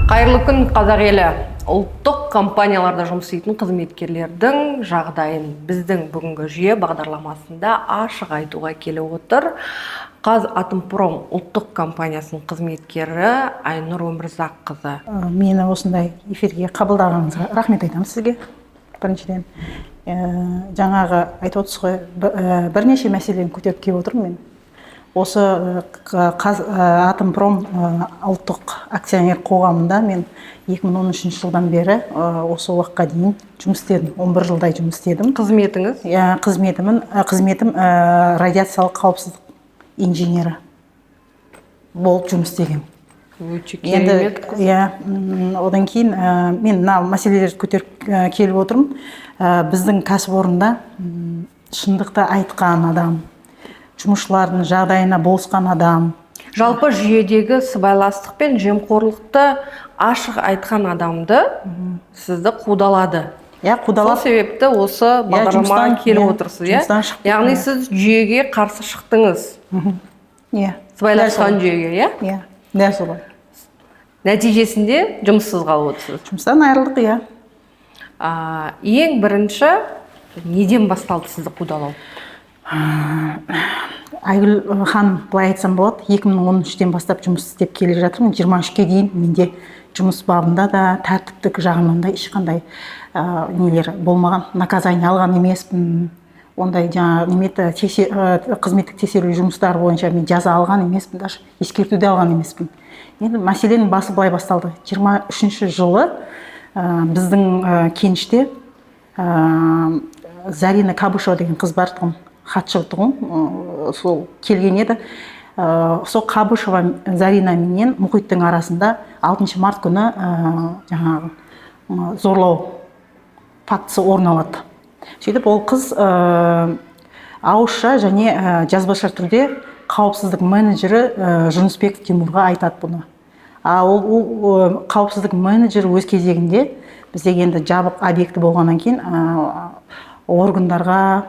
Қайырлы күн, қазақ елі. Ұлттық компанияларда жұмыс істейтін қызметкерлердің жағдайын біздің бүгінгі жүйе бағдарламасында ашық айтуға келіп отыр. Қазатомпром ұлттық компаниясының қызметкері Айнұр Өмірзаққызы. Мені осындай эфирге қабылдағаныңызға рахмет айтамын сізге. Біріншіден, жаңағы айтып отырсыз ғой, бірнеше мәселені көтеріп келіп отырмын мен. Осы Қазатомпром ұлттық акционер қоғамында мен 2013 жылдан бері осы уақытқа дейін жұмыс істедім. 11 жылдай жұмыс істедім. Қызметіңіз? Қызметім радиациялық қауіпсіздік инженері болып жұмыс істегенмін. Өте керемет. Одан кейін мен мына мәселелерді көтеріп келіп отырмын. Біздің кәсіпорында шындықты айтқан адам, жұмысшылардың жағдайына болысқан адам. Жалпы жүйедегі сыбайластық пен жемқорлықты ашық айтқан адамды сізді қудалады. Қудалады. Сол себепті осы бағдарламаға келіп отырсыз, яғни сіз жүйеге қарсы шықтыңыз. Сыбайласқан жүйеге, Дәл солай. Нәтижесінде жұмыссыз қалып отырсыз. Жұмыстан айырылдық, Ең бірінші неден басталды сізді қудалау? Айгүл ханым, былай айтсам болады, 2013-тен бастап жұмыс істеп келе жатырмын. 23-ке дейін менде жұмыс бабында да, тәртіптік жағынан да ешқандай нелер болмаған. Наказание алған емеспін. Ондай қызметтік тексеру жұмыстары бойынша мен жаза алған емеспін, даже ескертуде алған емеспін. Енді мәселенің басы былай басталды. 23-ші жылы біздің кеніште Зарина Кабышева деген қыз бар тұғын, хатшы тұғын, сол келген еді. Сол Кабышева Зарина менен Мұхиттың арасында 6 март күні зорлау фактісі орын алады. Сөйтіп ол қыз ауызша және жазбаша түрде қауіпсіздік менеджері Жүнісбеков Тимурға айтады бұны. Ол қауіпсіздік менеджері өз кезегінде бізде енді жабық объекті болғаннан кейін органдарға,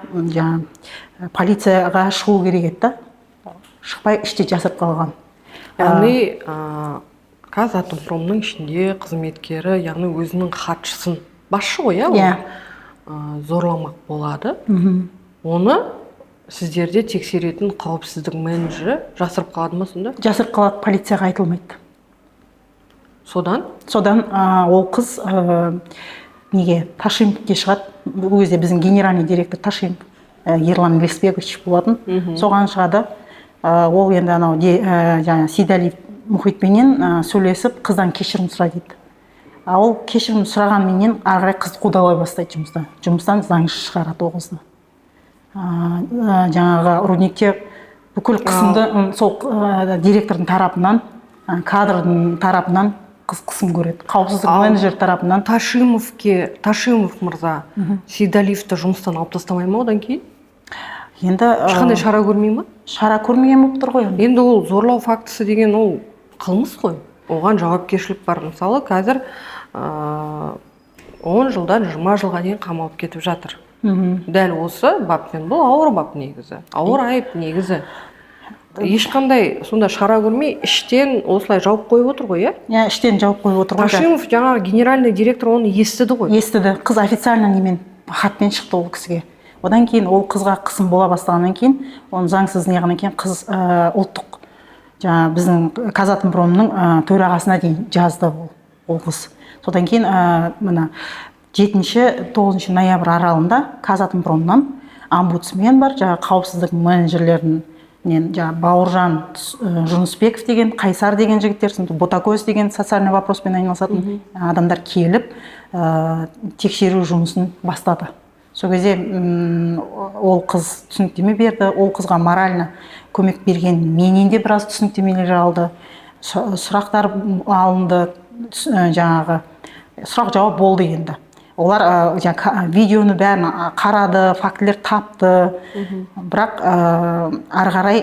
полицияға шығу керек еді. Шықпай іште жасырып қалған. Яғни Қазатомпромның ішінде қызметкері, яғни өзінің хатшысын, басшы ғой, зорламақ болады. Оны сіздерде тексеретін қауіпсіздік менеджері жасырып қалады ма сонда? Жасырып қалады, полицияға айтылмайды. Содан ол қыз неге Ташимовке шығады. Бұл кезде біздің генеральный директор Ташимов Ерлан Лесбекович болатын. Соған шығады. Ол енді Сейдалиев Мұхитпенен сөйлесіп, қыздан кешірім сұрайды дейді. Ол кешірім сұрағанменен ары қарай қызды қудалай бастайды жұмыстан. Жұмыстан заңсыз шығарады ол қызды. Жаңағы рудникте бүкіл қысымды сол директордың тарапынан, кадрдың тарапынан қысым көреді. Қауіпсіздік менеджер тарапынан. Ташимов мырза Сейдалиевті жұмыстан алып тастамай ма одан кейін? Енді ешқандай шара көрмей ма? Шара көрмеген болып тұр ғой. Енді ол зорлау фактісі деген ол қылмыс қой. Оған жауапкершілік бар. Мысалы, қазір 10 жылдан 20 жылға дейін қамалып кетіп жатыр. Дәл осы баппен. Бұл ауыр бап негізі. Ауыр айып негізі. Ешқандай сонда шара көрмей, іштен осылай жауып қойып отыр ғой, Іштен жауып қойып отыр ғой. Ташимов жаңағы генеральный директор оны естіді ғой. Естіді. Қыз официально немен хатпен шықты ол кісіге. Одан кейін ол қызға қысым бола бастағаннан кейін, оны заңсыз неғаннан кейін қыз ұлттық біздің Қазатомпромның төрағасына дейін жазды ол қыз. Содан кейін мына 7-9 ноябрь аралығында Қазатомпромнан омбудсмен бар, қауіпсіздік менеджерлерінің Бауыржан Жүнісбеков деген, Қайсар деген жігіттер, Ботакөз деген социальный вопроспен айналысатын адамдар келіп тексеру жұмысын бастады. Сол кезде ол қыз түсініктеме берді, ол қызға морально көмек берген менен де біраз түсініктемелер алды, сұрақтар алынды, жаңағы сұрақ жауап болды енді. Олар видеоны бәрін қарады, фактілер тапты, бірақ ары қарай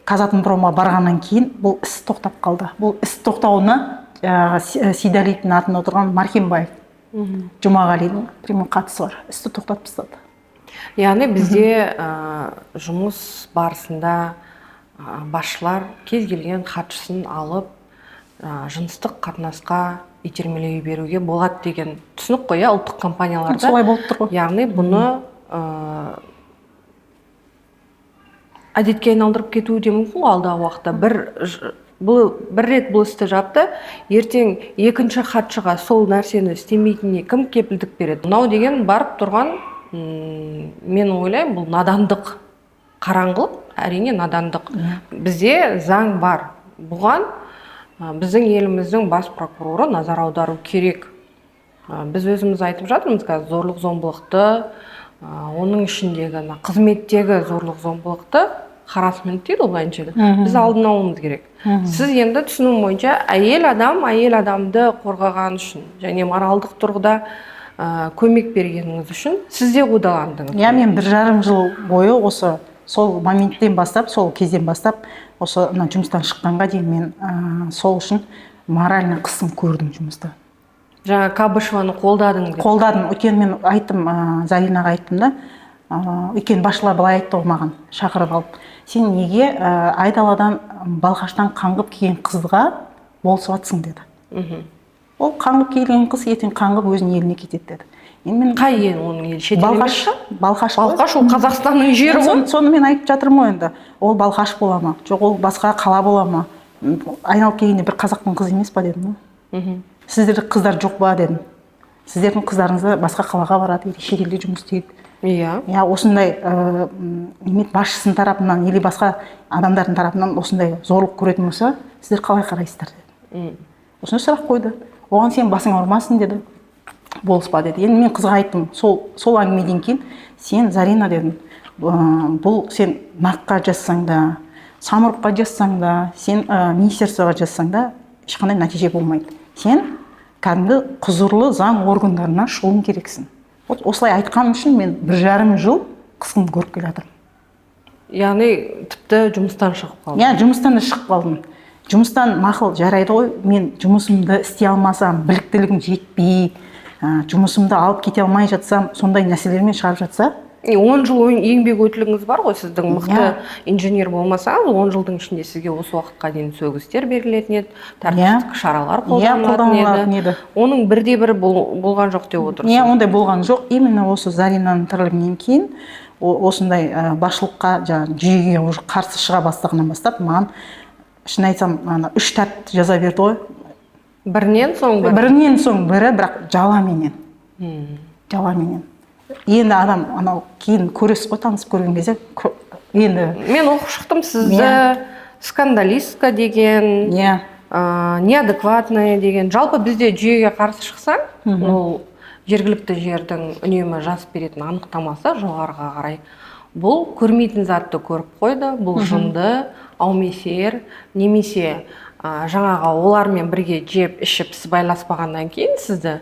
Қазатомпромға барғаннан кейін бұл іс тоқтап қалды. Бұл іс тоқтауына Сейдалиевтің атында отырған Мархимбаев Жұмағалидің прямой қатысы бар. Істі тоқтатып тастады. Яғни бізде жұмыс барысында басшылар кез келген хатшысын алып жыныстық қатынасқа итермелей беруге болады деген түсінік қой, ұлттық компанияларда. Солай болып тұр ғой. Яғни бұны әдетке айналдырып кетуі де мүмкін ғой алдағы уақытта. Бір рет бұл істі жапты, ертең екінші хатшыға сол нәрсені істемейтініне кім кепілдік береді? Мынау деген барып тұрған, мен ойлаймын, бұл надандық, қараңғылық, әрине надандық. Бізде заң бар. Бұған біздің еліміздің бас прокуроры назар аудару керек. Біз өзіміз айтып жатырмыз, қазір зорлық-зомбылықты, оның ішіндегі қызметтегі зорлық-зомбылықты харасмент дейді олайынша. Біз алдын алуымыз керек. Сіз енді түсінуім бойынша әйел адамды қорғаған үшін және моральдық тұрғыда көмек бергеніңіз үшін сіз де қудаландыңыз. Мен 1,5 жыл бойы осы сол моменттен бастап, сол кезден бастап, осы жұмыстан шыққанға дейін мен сол үшін моральный қысым көрдім жұмыста. Жаңа Кабышеваны қолдадың деп. Қолдадым. Өйткені мен айттым, Заринаға айттым да, өйткені басшылар былай айтты ғой маған, шақырып алып. Сен неге Айдаладан Балқаштан қаңғып келген қызға болысып жатсың деді. Ол қаңғып келген қыз ертең қаңғып өзінің еліне кетеді деді. Қай ел оның елі? Шетел емес пе? Балқаш. Балқаш ол Қазақстанның жері ғой. Соны мен айтып жатырмын ғой енді. Ол Балқаш бола ма? Жоқ, ол басқа қала бола ма? Айналып келгенде бір қазақтың қызы емес па дедім. Сіздерде қыздар жоқ ба дедім. Сіздердің қыздарыңыздар басқа қалаға барады, шетелде жұмыс істейді. Иә, осындай басшысының тарапынан или басқа адамдардың тарапынан осындай зорлық көретін болса, сіздер қалай қарайсыздар деді. Осындай сұрақ қойды. Оған сен басың ауырмасын деді. Болыспа деді. Енді мен қызға айттым, сол әңгімеден кейін сен, Зарина дедім, бұл сен НАКқа жазсаң да, Самұрыққа жазсаң да, сен министерствоға жазсаң да, ешқандай нәтиже болмайды. Сен кәдімгі құзырлы заң органдарына шығуың керексің. Осылай айтқан үшін мен 1,5 жыл қысқым көріп келе жатырмын. Яғни тіпті жұмыстан шығып қалдым. Иә, жұмыстан да шығып қалдым. Жұмыстан мақұл жарайды ғой, мен жұмысымды істей алмасам, біліктілігім жетпей, жұмысымды алып кете алмай жатсам, сондай нәрселермен шығарып жатса, 10 жыл еңбек өтіліңіз бар ғой, сіздің мықты инженер болмасаңыз, 10 жылдың ішінде сізге осы уақытқа дейін сөгістер берілетін еді, тәртіптік шаралар қолданылатын еді. Оның бірде-бірі болған жоқ деп отырсыз. Иә, ондай болған жоқ. Именно осы Заринаның тірлігінен кейін осындай басшылыққа, жүйеге уже қарсы шыға бастағаннан бастап, маған шын айтсам, 3 тәртіп жаза берді ғой. Бірінен соң бірі, бірақ жаламенен. Енді адам кейін көресіз ғой, танысып көрген кезде енді мен оқып шықтым сізді скандалистка деген, неадекватная деген. Жалпы бізде жүйеге қарсы шықсаң, ол жергілікті жердің үнемі жазып беретін анықтамасы жоғарыға қарай. Бұл көрмейтін затты көріп қойды, бұл жынды, аумесер, немесе жаңағы олармен бірге жеп ішіп сыбайласпағаннан кейін сізді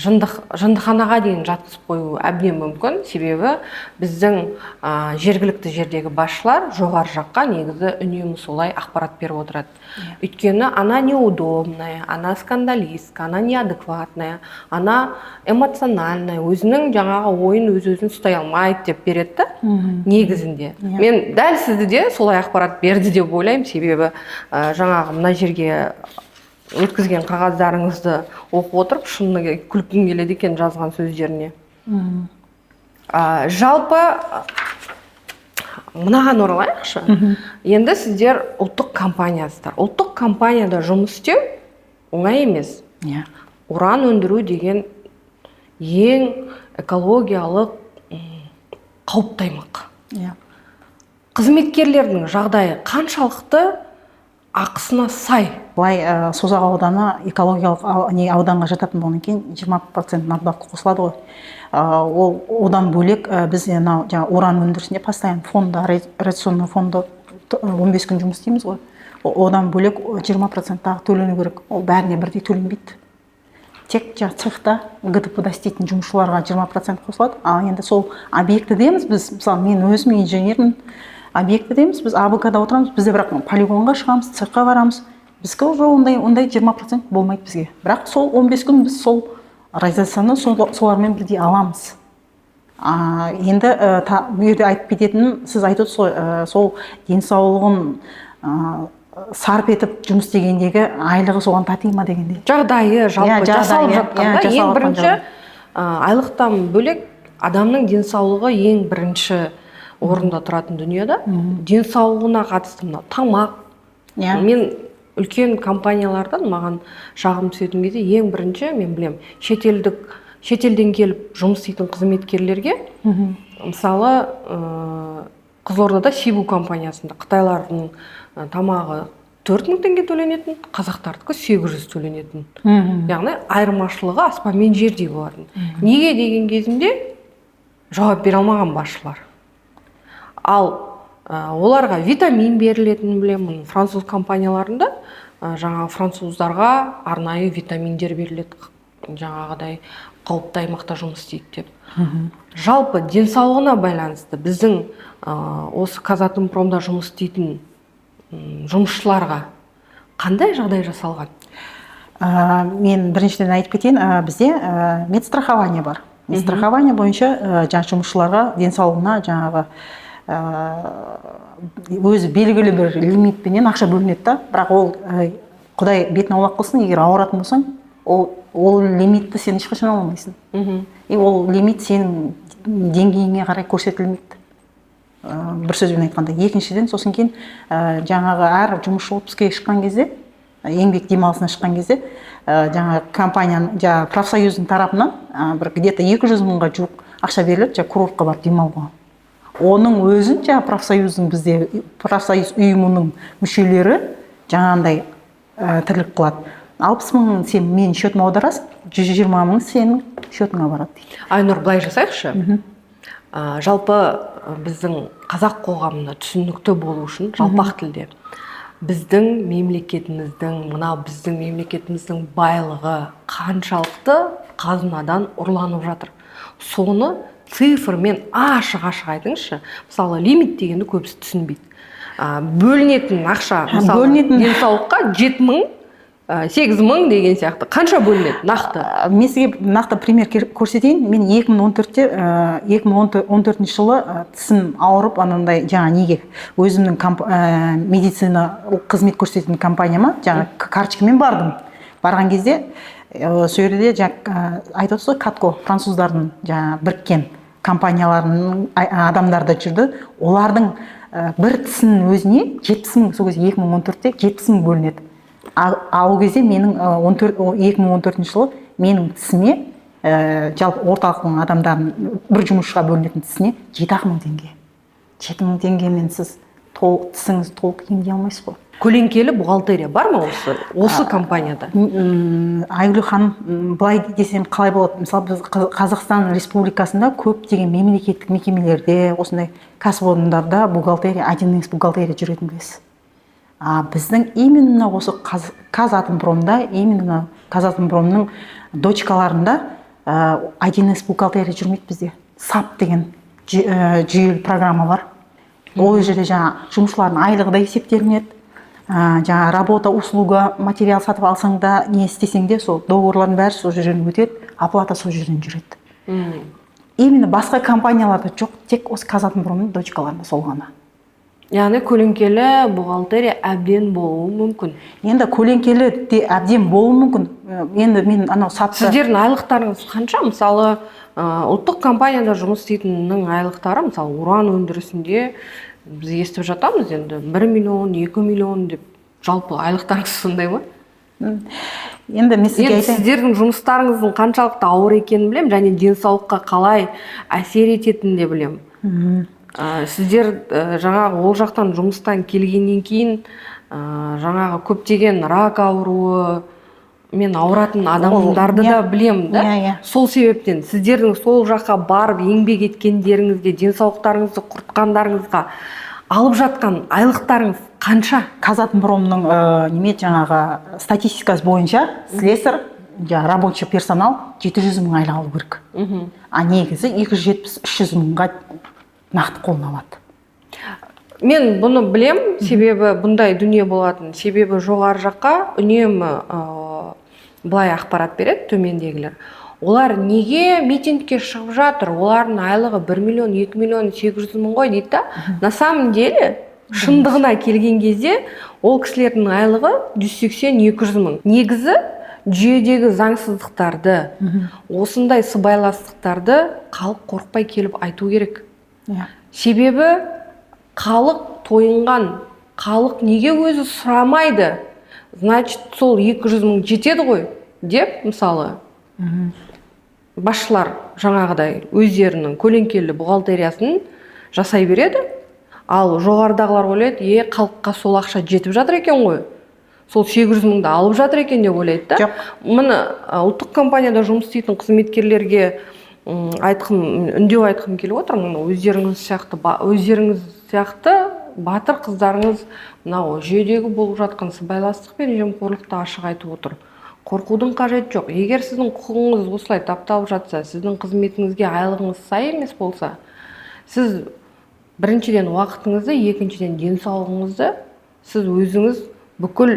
жындыханаға дейін жатқызып қою әбден мүмкін. Себебі біздің жергілікті жердегі басшылар жоғары жаққа негізі үнемі солай ақпарат беріп отырады. Өйткені ана неудобная, ана скандалистка, ана неадекватная, ана эмоциональная, өзінің жаңағы ойын өзін ұстай алмайды деп береді негізінде. Мен дәл сізді де солай ақпарат берді деп ойлаймын, себебі жаңағы мына жерге өткізген қағаздарыңызды оқып отырып шынымен күлкім келеді екен жазған сөздеріне. Жалпы мынаған оралайықшы. Енді сіздер ұлттық компаниясыздар. Ұлттық компанияда жұмыс істеу оңай емес. Уран өндіру деген ең экологиялық қауіпті аймақ. Қызметкерлердің жағдайы қаншалықты ақысына сай? Былай Созақ ауданы экологиялық ауданға жататын болғаннан кейін 20% надбавка қосылады ғой. Ол одан бөлек біз уран өндірісінде постоянно фонда, радиационный фонда 15 күн жұмыс істейміз ғой. Одан бөлек 20% тағы төлену керек. Ол бәріне бірдей төленбейді. Тек цехта ГТП-да істейтін жұмысшыларға 20% қосылады. Ал енді сол объектідеміз біз, мысалы мен өзім инженермін, объектідеміз, біз АБК-да отырамыз, бізде бірақ полигонға шығамыз, цехқа барамыз. Бізге уже ондай 20% болмайды бізге. Бірақ сол 15 күн біз сол радиацияны солармен бірдей аламыз. Енді бұл жерде айтып кететінім, сіз айтып отырсыз ғой, сол денсаулығын сарп етіп жұмыс істегендегі айлығы соған татиды ма дегендей. Жағдайы жалпы жасалып жатқанда ең бірінші айлықтан бөлек адамның денсаулығы ең бірінші орында тұратын дүниеда. Денсаулығына қатысты мына тамақ. Мен үлкен компаниялардан маған шағым түсетін кезде ең бірінші мен білем шетелден келіп жұмыс істейтін қызметкерлерге мысалы Қызылордада Сибу компаниясында қытайлардың тамағы 4000 теңге төленетін, қазақтардікі 800 төленетін. Яғни айырмашылығы аспан мен жердей болатын. Неге деген кезінде жауап бере алмаған басшылар. Ал оларға витамин берілетінін білемін. Француз компанияларында жаңағы француздарға арнайы витаминдер беріледі. Жаңағыдай қауіпті аймақта жұмыс істейді деп. Жалпы денсаулығына байланысты біздің осы Казатомпромда жұмыс істейтін жұмысшыларға қандай жағдай жасалған? Мен біріншіден айтып кетейін, бізде медстрахование бар. Медстрахование бойынша жұмысшыларға денсаулығына жаңағы өзі белгілі бір лимитпенен ақша бөлінеді да, бірақ ол Құдай бетін аулақ қылсын, егер ауыратын болсаң, ол лимитті сен ешқашан ала алмайсың. И ол лимит сенің деңгейіңе қарай көрсетілмейді. Бір сөзбен айтқанда. Екіншіден, сосын кейін жаңағы әр жұмысшы отпускіге шыққан кезде, еңбек демалысына шыққан кезде, жаңағы компанияның, профсоюздың тарапынан бір где-то 200 мыңға жуық ақша беріледі, курортқа барып демалуға. Оның өзін профсоюздың бізде профсоюз ұйымының мүшелері жаңағындай тірлік қылады. 60 мың сен менің счетыма аударасың, 120 мың сенің счетыңа барады дейді. Айнұр, былай жасайықшы. Жалпы біздің қазақ қоғамына түсінікті болу үшін жалпақ тілде біздің мемлекетіміздің байлығы қаншалықты қазынадан ұрланып жатыр. Соны цифрмен ашық айтыңызшы. Мысалы, лимит дегенді көбісі түсінбейді. Бөлінетін ақша, мысалы, денсаулыққа 7 мың, 8 мың деген сияқты. Қанша бөлінеді нақты? Мен сізге нақты пример көрсетейін. Мен 2014 жылы тісім ауырып, анандай неге өзімнің медицина қызмет көрсететін компанияма карточкамен бардым. Барған кезде сол жерде айтып отырсыз ғой, Катко, француздардың біріккен компанияларының адамдары жүрді. Олардың бір тісінің өзіне 70 мың, сол кезде 2014-те 70 мың бөлінеді. Ал кезде менің 2014 жылы менің тісіме жалпы орталықтың адамдарының бір жұмысшыға бөлінетін тісіне 7 мың теңге. 7 мың теңгемен сіз тісіңізді толық емдей алмайсыз ғой. Көлеңкелі бухгалтерия бар ма осы компанияда? Айгүл ханым, былай десем қалай болады? Мысалы, біз Қазақстан Республикасында көптеген мемлекеттік мекемелерде, осындай кәсіпорындарда бухгалтерия, 1С бухгалтерия жүретін білесіз. Біздің именно осы Казатомпромда, именно Казатомпромның дочкаларында 1С бухгалтерия жүрмейді бізде. SAP деген жүйелі программа бар. Ол жерде жұмысшылардың айлығы да есептелінеді. Работа, услуга, материал сатып алсаң да, не істесең де, сол договорлардың бәрі сол жерден өтеді, оплата сол жерден жүреді. Именно басқа компанияларда жоқ, тек осы Казатомпромның дочкаларында сол ғана. Яғни көлеңкелі бухгалтерия әбден болуы мүмкін. Енді көлеңкелі де әбден болуы мүмкін. Енді мен сіздердің айлықтарыңыз қанша? Мысалы, ұлттық компанияда жұмыс істейтіннің айлықтары, мысалы, уран өндірісінде біз естіп жатамыз енді 1 миллион, 2 миллион деп жалпы айлықтарыңыз сондай ма? Енді мен сізге айтайын. Сіздердің жұмыстарыңыздың қаншалықты ауыр екенін білем, және денсаулыққа қалай әсер ететінін де білем. Сіздер жаңағы ол жақтан жұмыстан келгеннен кейін жаңағы көптеген рак ауруы мен ауыратын адамдарды да білем да. Сол себептен сіздердің сол жаққа барып еңбек еткендеріңізге, денсаулықтарыңызды құртқандарыңызға алып жатқан айлықтарыңыз қанша? Казатомпромның жаңағы статистикасы бойынша слесарь, рабочий персонал 700 мың айлық алу керек. Негізі 270-300 мыңға нақты қолына алады. Мен бұны білем, себебі бұндай дүние болатын. Себебі жоғары жаққа үнемі былай ақпарат береді төмендегілер. Олар неге митингке шығып жатыр? Олардың айлығы 1 миллион, 2 миллион, 800 мың ғой дейді да. На самом деле шындығына келген кезде ол кісілердің айлығы 180-200 мың. Негізі жүйедегі заңсыздықтарды, осындай сыбайластықтарды халық қорықпай келіп айту керек. Себебі халық тойынған, халық неге өзі сұрамайды, значит сол 200 мың жетеді ғой деп, мысалы басшылар жаңағыдай өздерінің көлеңкелі бухгалтериясын жасай береді, ал жоғарыдағылар ойлайды, халыққа сол ақша жетіп жатыр екен ғой, сол 800 мыңды алып жатыр екен деп ойлайды да. Міне ұлттық компанияда жұмыс істейтін қызметкерлерге үндеу айтқым келіп отыр. Өздеріңіз сияқты батыр қыздарыңыз мынау жүйедегі болып жатқан сыбайластық пен жемқорлықты ашық айтып отыр. Қорқудың қажеті жоқ. Егер сіздің құқығыңыз осылай тапталып жатса, сіздің қызметіңізге айлығыңыз сай емес болса, сіз біріншіден уақытыңызды, екіншіден денсаулығыңызды, сіз өзіңіз бүкіл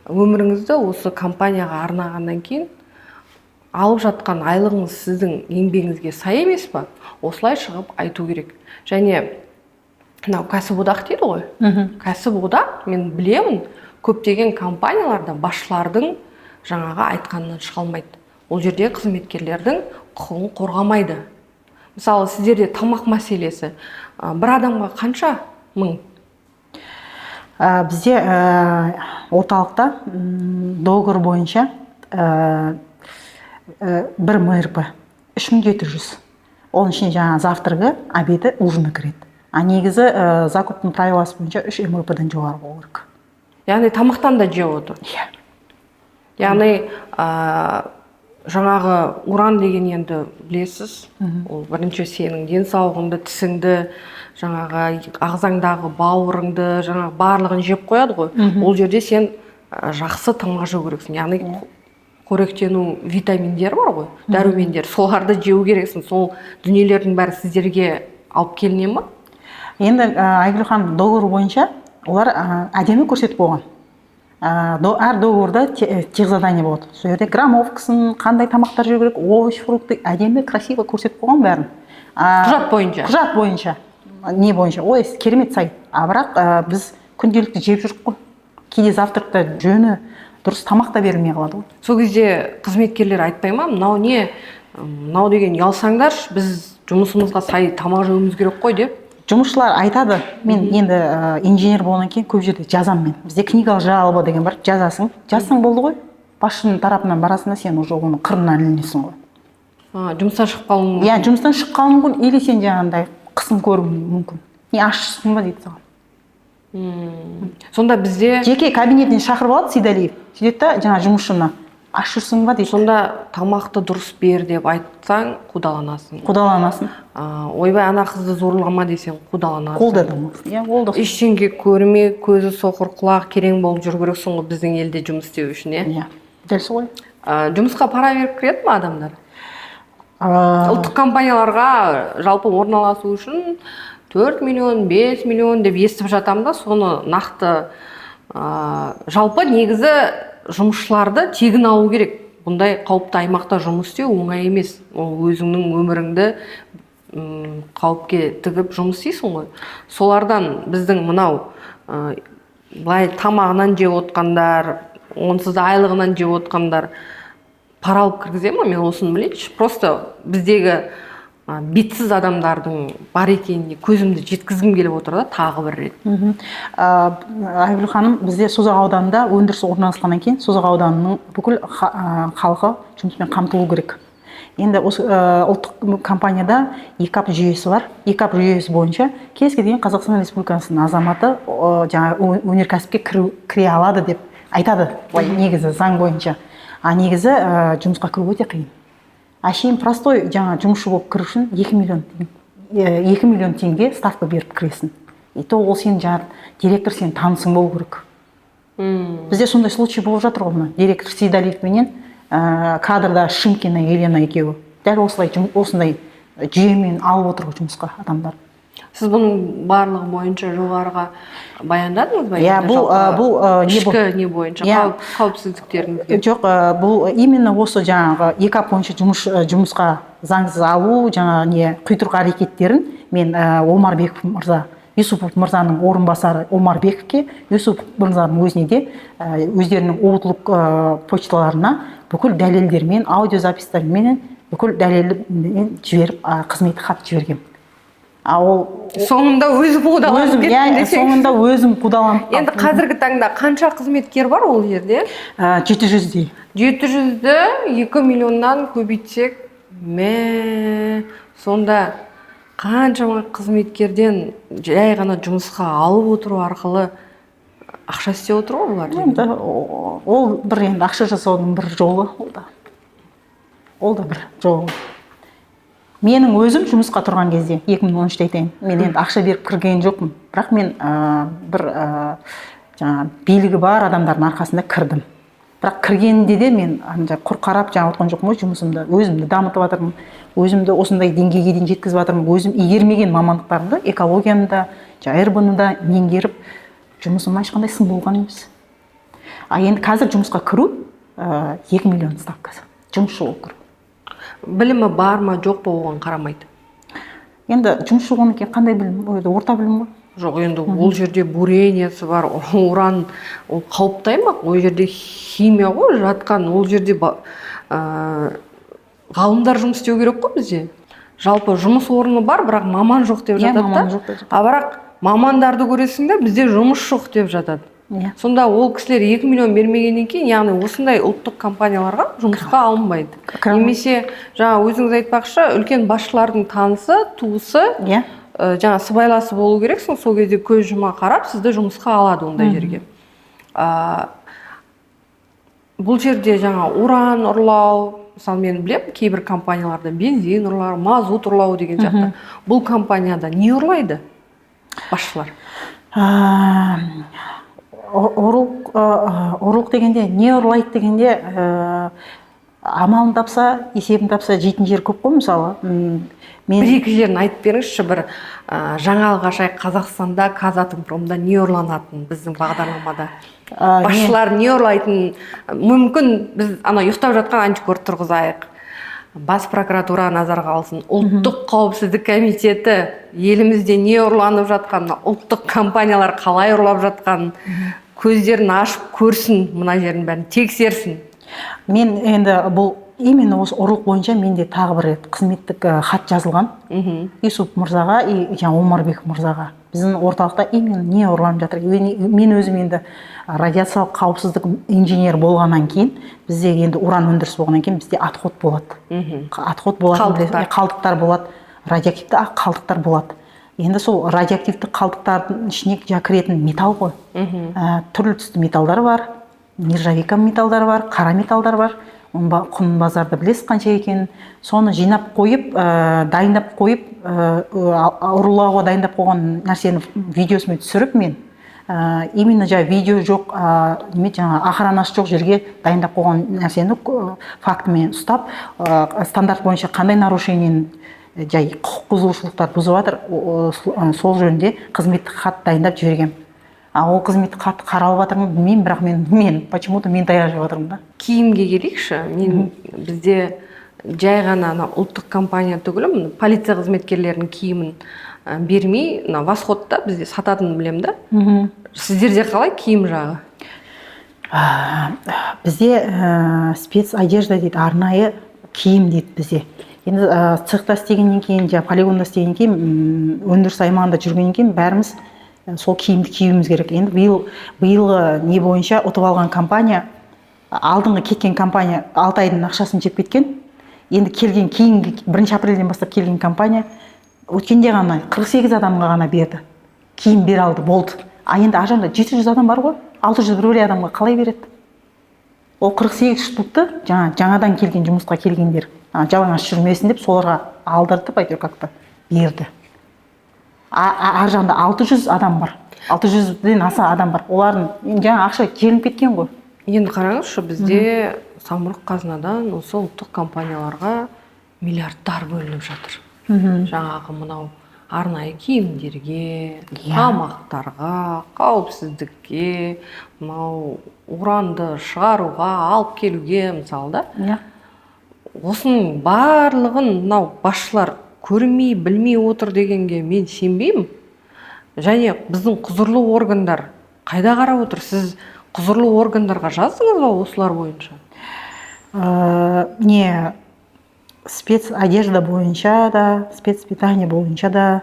өміріңізді осы компанияға арнағаннан кейін алып жатқан айлығыңыз сіздің еңбегіңізге сай емес па? Осылай шығып айту керек. Және мынау кәсіподақ дейді ғой. Кәсіподақ, мен білемін, көптеген компанияларда басшылардың жаңаға айтқанынан шыға алмайды. Ол жерде қызметкерлердің құқығын қорғамайды. Мысалы, сіздерде тамақ мәселесі бір адамға қанша мың? Бізде орталықта договор бойынша бір МРП 3700. Оның ішіне жаңа завтрағы, обеді, ужины кіреді. А негізі закуптың правиласы бойынша 3 МРП-дан жоғары болу керек. Яғни тамақтан да жеп отыр. Яғни жаңағы уран деген енді білесіз, ол бірінші сенің денсаулығыңды, тісіңді, жаңағы ағзаңдағы бауырыңды, жаңағы барлығын жеп қояды ғой. Ол жерде сен жақсы тамақ жеу керексің. Яғни қоректену витаминдер бар ғой, дәрумендер, соларды жеу керексің. Сол дүниелердің бәрі сіздерге алып келіне ме? Енді Айгүл ханым, договор бойынша олар әдемі көрсетіп қойған. Әр договорда тех задание болады. Сол жерде граммовкасын, қандай тамақтар жеу керек, овощ, фрукты әдемі, красиво көрсетіп қойған бәрін. Құжат бойынша. Құжат бойынша. Не бойынша? Ой, керемет сайт. Бірақ біз күнделікті жеп жүрік қой. Кейде завтракта жөні дұрыс тамақ та берілмей қалады ғой. Сол кезде қызметкерлер айтпай ма, мынау не, мынау деген ұялсаңдаршы, біз жұмысымызға сай тамақ жеуіміз керек қой деп? Жұмысшылар айтады. Мен енді инженер болғаннан кейін көп жерде жазам мен. Бізде книгалық жалоба деген бар, жазасың. Жазсаң болды ғой. Басшының тарапынан барасың да сен уже оны қырынан ілінесің ғой. Жұмыстан шығып қалуың мүмкін. Иә, жұмыстан шығып қалуың мүмкін, или сен жаңағындай қысым көруің мүмкін. Не ашсың ба дейді саған. Сонда бізде жеке кабинетіне шақырып алады Сейдалиев. Сөйтеді да жаңа жұмысшыны аш жүрсің ба дейді. Сонда тамақты дұрыс бер деп айтсаң, қудаланасың. Қудаланасың. Ойбай, ана қызды зорлама десең, қудаланасың. Қолдадың. Иә, қолдық. Ештеңе көрме, көзі соқыр, құлақ керең болып жүру керексің ғой біздің елде жұмыс істеу үшін, иә? Иә. Дәл солай. Жұмысқа пара беріп кіреді ме адамдар? Ұлттық компанияларға жалпы орналасу үшін 4 миллион, 5 миллион деп естіп жатам да, соны нақты жалпы негізі жұмысшыларды тегін алу керек. Бұндай қауіпті аймақта жұмыс істеу оңай емес. Ол өзіңнің өміріңді қауіпке тігіп жұмыс істейсің ғой. Солардан біздің мынау былай тамағынан жеп отқандар, онсыз да айлығынан жеп отқандар пара алып кіргізе ме? Мен осыны білейінші. Просто біздегі бетсіз адамдардың бар екеніне көзімді жеткізгім келіп отыр да, тағы бір рет. Айгүл ханым, бізде Созақ ауданында өндіріс орналасқаннан кейін Созақ ауданының бүкіл халқы жұмыспен қамтылу керек. Енді осы ұлттық компанияда ЕКАП жүйесі бар. ЕКАП жүйесі бойынша кез келген Қазақстан Республикасының азаматы жаңа өнеркәсіпке кіре алады деп айтады. Негізі заң бойынша. А негізі жұмысқа кіру өте қиын. Әшейін простой жаңа жұмысшы болып кіру үшін 2 миллион теңге ставка беріп кіресің. И то ол сен жаңа директор сен танысың болу керек. Бізде сондай случай болып жатыр ғой, директор Сейдалиев менен кадрда Шимкина Елена екеуі. Дәл осындай жүйемен алып отыр жұмысқа адамдар. Сіз бұның барлығы бойынша жоғарыға баяндадыңыз ба? Иә, бұл ішкі не бойынша қауіпсіздіктеріңізге? Жоқ, бұл именно осы жаңағы ЕКАП бойынша жұмысқа заңсыз алу, жаңа не құйтырқы әрекеттерін мен Омарбеков мырза Юсупов мырзаның орынбасары Омарбековке, Юсупов мырзаның өзіне де өздерінің Outlook почталарына бүкіл дәлелдермен, аудиозапистермен бүкіл дәлелмен жіберіп, қызметі хат жіберген. Ол соңында өзі қудаланып кеттім десең. Соңында өзім қудаланып. Енді қазіргі таңда қанша қызметкер бар ол жерде? 700-дей. 700-ді 2 миллионнан көбейтсек, сонда қаншама қызметкерден жай ғана жұмысқа алып отыру арқылы ақша істеп отыр ғой олар? Енді ол бір енді ақша жасаудың бір жолы ол да бір жолы. Менің өзім жұмысқа тұрған кезде 2013-те айтайын, мен енді ақша беріп кірген жоқпын, бірақ мен бір жаңа билігі бар адамдардың арқасында кірдім. Бірақ кіргенде де мен құр қарап жаңа отқан жоқпын ғой, жұмысымды өзімді дамытып жатырмын, өзімді осындай деңгейге дейін жеткізіп жатырмын, өзім игермеген мамандықтарымды, экологияны да, РБ-ны да меңгеріп, жұмысыма ешқандай сын болған емес. Енді қазір жұмысқа кіру 2 миллион ставкасы, жұмысшы болып кіру. Білімі бар ма, жоқ па оған қарамайды. Енді жұмысшы болғаннан кейін қандай білім? Орта білім ғой. Жоқ, енді ол жерде бурениясы бар, уран, ол қауіпті аймақ, ол жерде химия ғой жатқан, ол жерде ғалымдар жұмыс істеу керек қой бізде. Жалпы жұмыс орны бар, бірақ маман жоқ деп жатады да. Бірақ мамандарды көресің де, бізде жұмыс жоқ деп жатады. Сонда ол кісілер 2 миллион бермегеннен кейін, яғни осындай ұлттық компанияларға жұмысқа алынбайды. Немесе жаңа өзіңіз айтпақшы, үлкен басшылардың танысы, туысы, жаңа сыбайласы болу керексің, сол кезде көз жұма қарап, сізді жұмысқа алады ондай жерге. Бұл жерде жаңа уран ұрлау, мысалы мен білем, кейбір компанияларда бензин ұрлау, мазут ұрлау деген сияқты. Бұл компанияда не ұрлайды басшылар? Ұрлық дегенде, не ұрлайды дегенде, амалын тапса, есебін тапса, жейтін жер көп қой, мысалы. Бір-екі жерін айтып беріңізші, бір жаңалық ашайық, Қазақстанда, Казатомпромда не ұрланатын біздің бағдарламада? Басшылар не ұрлайтын? Мүмкін біз ұйықтап жатқан антикор тұрғызайық. Бас прокуратура назарға алсын. Ұлттық қауіпсіздік комитеті елімізде не ұрланып жатқан, ұлттық компаниялар қалай ұрлап жатқан, көздерін ашып көрсін, мына жерін бәрін тексерсін. Мен енді бұл именно осы ұрлық бойынша менде тағы бір қызметтік хат жазылған. Юсуп мырзаға и Омарбеков мырзаға. Біздің орталықта именно не ұрланып жатыр. Мен өзім енді радиациялық қауіпсіздік инженер болғаннан кейін, бізде енді уран өндіріс болғаннан кейін бізде отход болады. Отход болады, қалдықтар болады, радиоактивті қалдықтар болады. Енді сол радиоактивті қалдықтардың ішіне кіретін металл ғой. Түрлі түсті металдар бар, нержавейка металдар бар, қара металдар бар. Құнын базарда білесіз қанша екенін. Соны жинап қойып, дайындап қойып, ұрлауға дайындап қойған нәрсені видеосымен түсіріп мен, именно видео жоқ, охранасы жоқ жерге дайындап қойған нәрсені фактімен ұстап, стандарт бойынша қандай нарушениені құқық бұзушылықтар бұзып жатыр, сол жөнінде қызметтік хат дайындап жіберген. Ол қызметтік хатты қаралып жатырмын, білмеймін, бірақ мен почему-то мен таяқ жеп жатырмын да. Киімге келейікші. Бізде жай ғана ұлттық компания түгілі, полиция қызметкерлерінің киімін бермей, Восходта бізде сататын білем да. Сіздерде қалай киім жағы? Бізде спец одежда дейді, арнайы киім дейді бізде. Енді цехта істегеннен кейін, полигонда істегеннен кейін, өндіріс аймағында жүргеннен кейін бәріміз сол киімді киюіміз керек. Енді биылғы не бойынша ұтып алған компания, алдыңғы кеткен компания 6 айдың ақшасын жеп кеткен. Енді келген кейінгі 1 апрельден бастап келген компания өткенде ғана 48 адамға ғана берді. Киім бере алды, болды. Енді ажанда 700 адам бар ғой, 600 бір адамға қалай береді? Ол 48 штукты жаңадан келген жұмысқа келгендер жалаңаш жүрмесін деп соларға алдыртып әйтеуір как-то берді. Ар жағында 600 адам бар. 600-ден аса адам бар. Олардың жаңа ақша желініп кеткен ғой. Енді қараңызшы, бізде самұрық қазынадан осы ұлттық компанияларға миллиардтар бөлініп жатыр. Жаңағы мынау арнайы киімдерге, тамақтарға, қауіпсіздікке, мынау уранды шығаруға, алып келуге мысалы да. Осының барлығын мынау басшылар көрмей, білмей отыр дегенге мен сенбеймін. және біздің құзырлы органдар қайда қарап отыр? Сіз құзырлы органдарға жаздыңыз ба осылар бойынша? Не спецодежда бойынша да, спецпитание бойынша да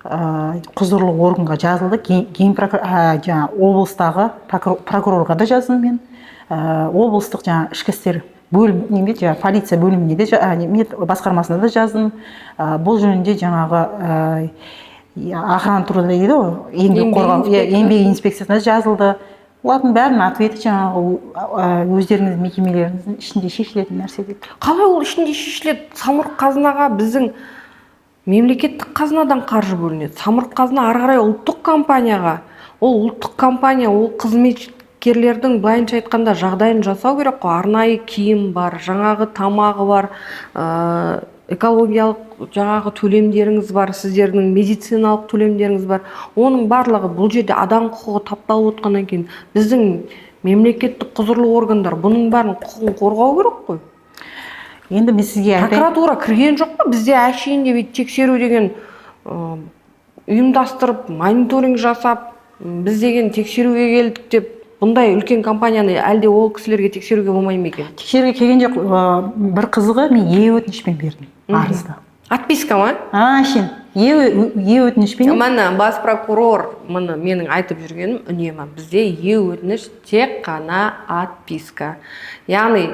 құзырлы органға жазылды. Кейін облыстағы прокурорға да жаздым мен. Облыстық ішкі істер бөлім, полиция бөліміне де, басқармасына да жаздым. Бұл жөнінде жаңағы охрана труда дейді ғой, еңбек қорғау, еңбек инспекциясына жазылды. Олардың бәрінің ответі жаңағы өздеріңіз мекемелеріңіздің ішінде шешілетін нәрсе дейді. Қалай ол ішінде шешіледі? Самұрық қазынаға біздің мемлекеттік қазынадан қаржы бөлінеді. Самұрық қазына ары қарай ұлттық компанияға. Ол ұлттық компания, ол қызметкерлердің былайынша айтқанда жағдайын жасау керек қой. Арнайы киім бар, жаңағы тамағы бар, экологиялық жаңағы төлемдеріңіз бар, сіздердің медициналық төлемдеріңіз бар. Оның барлығы бұл жерде адам құқығы тапталып отқаннан кейін біздің мемлекеттік құзырлы органдар бұның бәрін құқығын қорғау керек қой. Енді мен сізге айтайын. Прокуратура кірген жоқ па? Бізде әшейін деп тексеру деген ұйымдастырып, мониторинг жасап, біз деген тексеруге келдік деп бұндай үлкен компанияны әлде ол кісілерге тексеруге болмай ма екен? Тексеруге келген жоқ. Бір қызығы мен өтінішпен бердім арызды. Отписка ма? Шен, өтінішпен. Мана бас прокурор менің айтып жүргенім үнемі. Бізде өтініш тек қана отписка. Яғни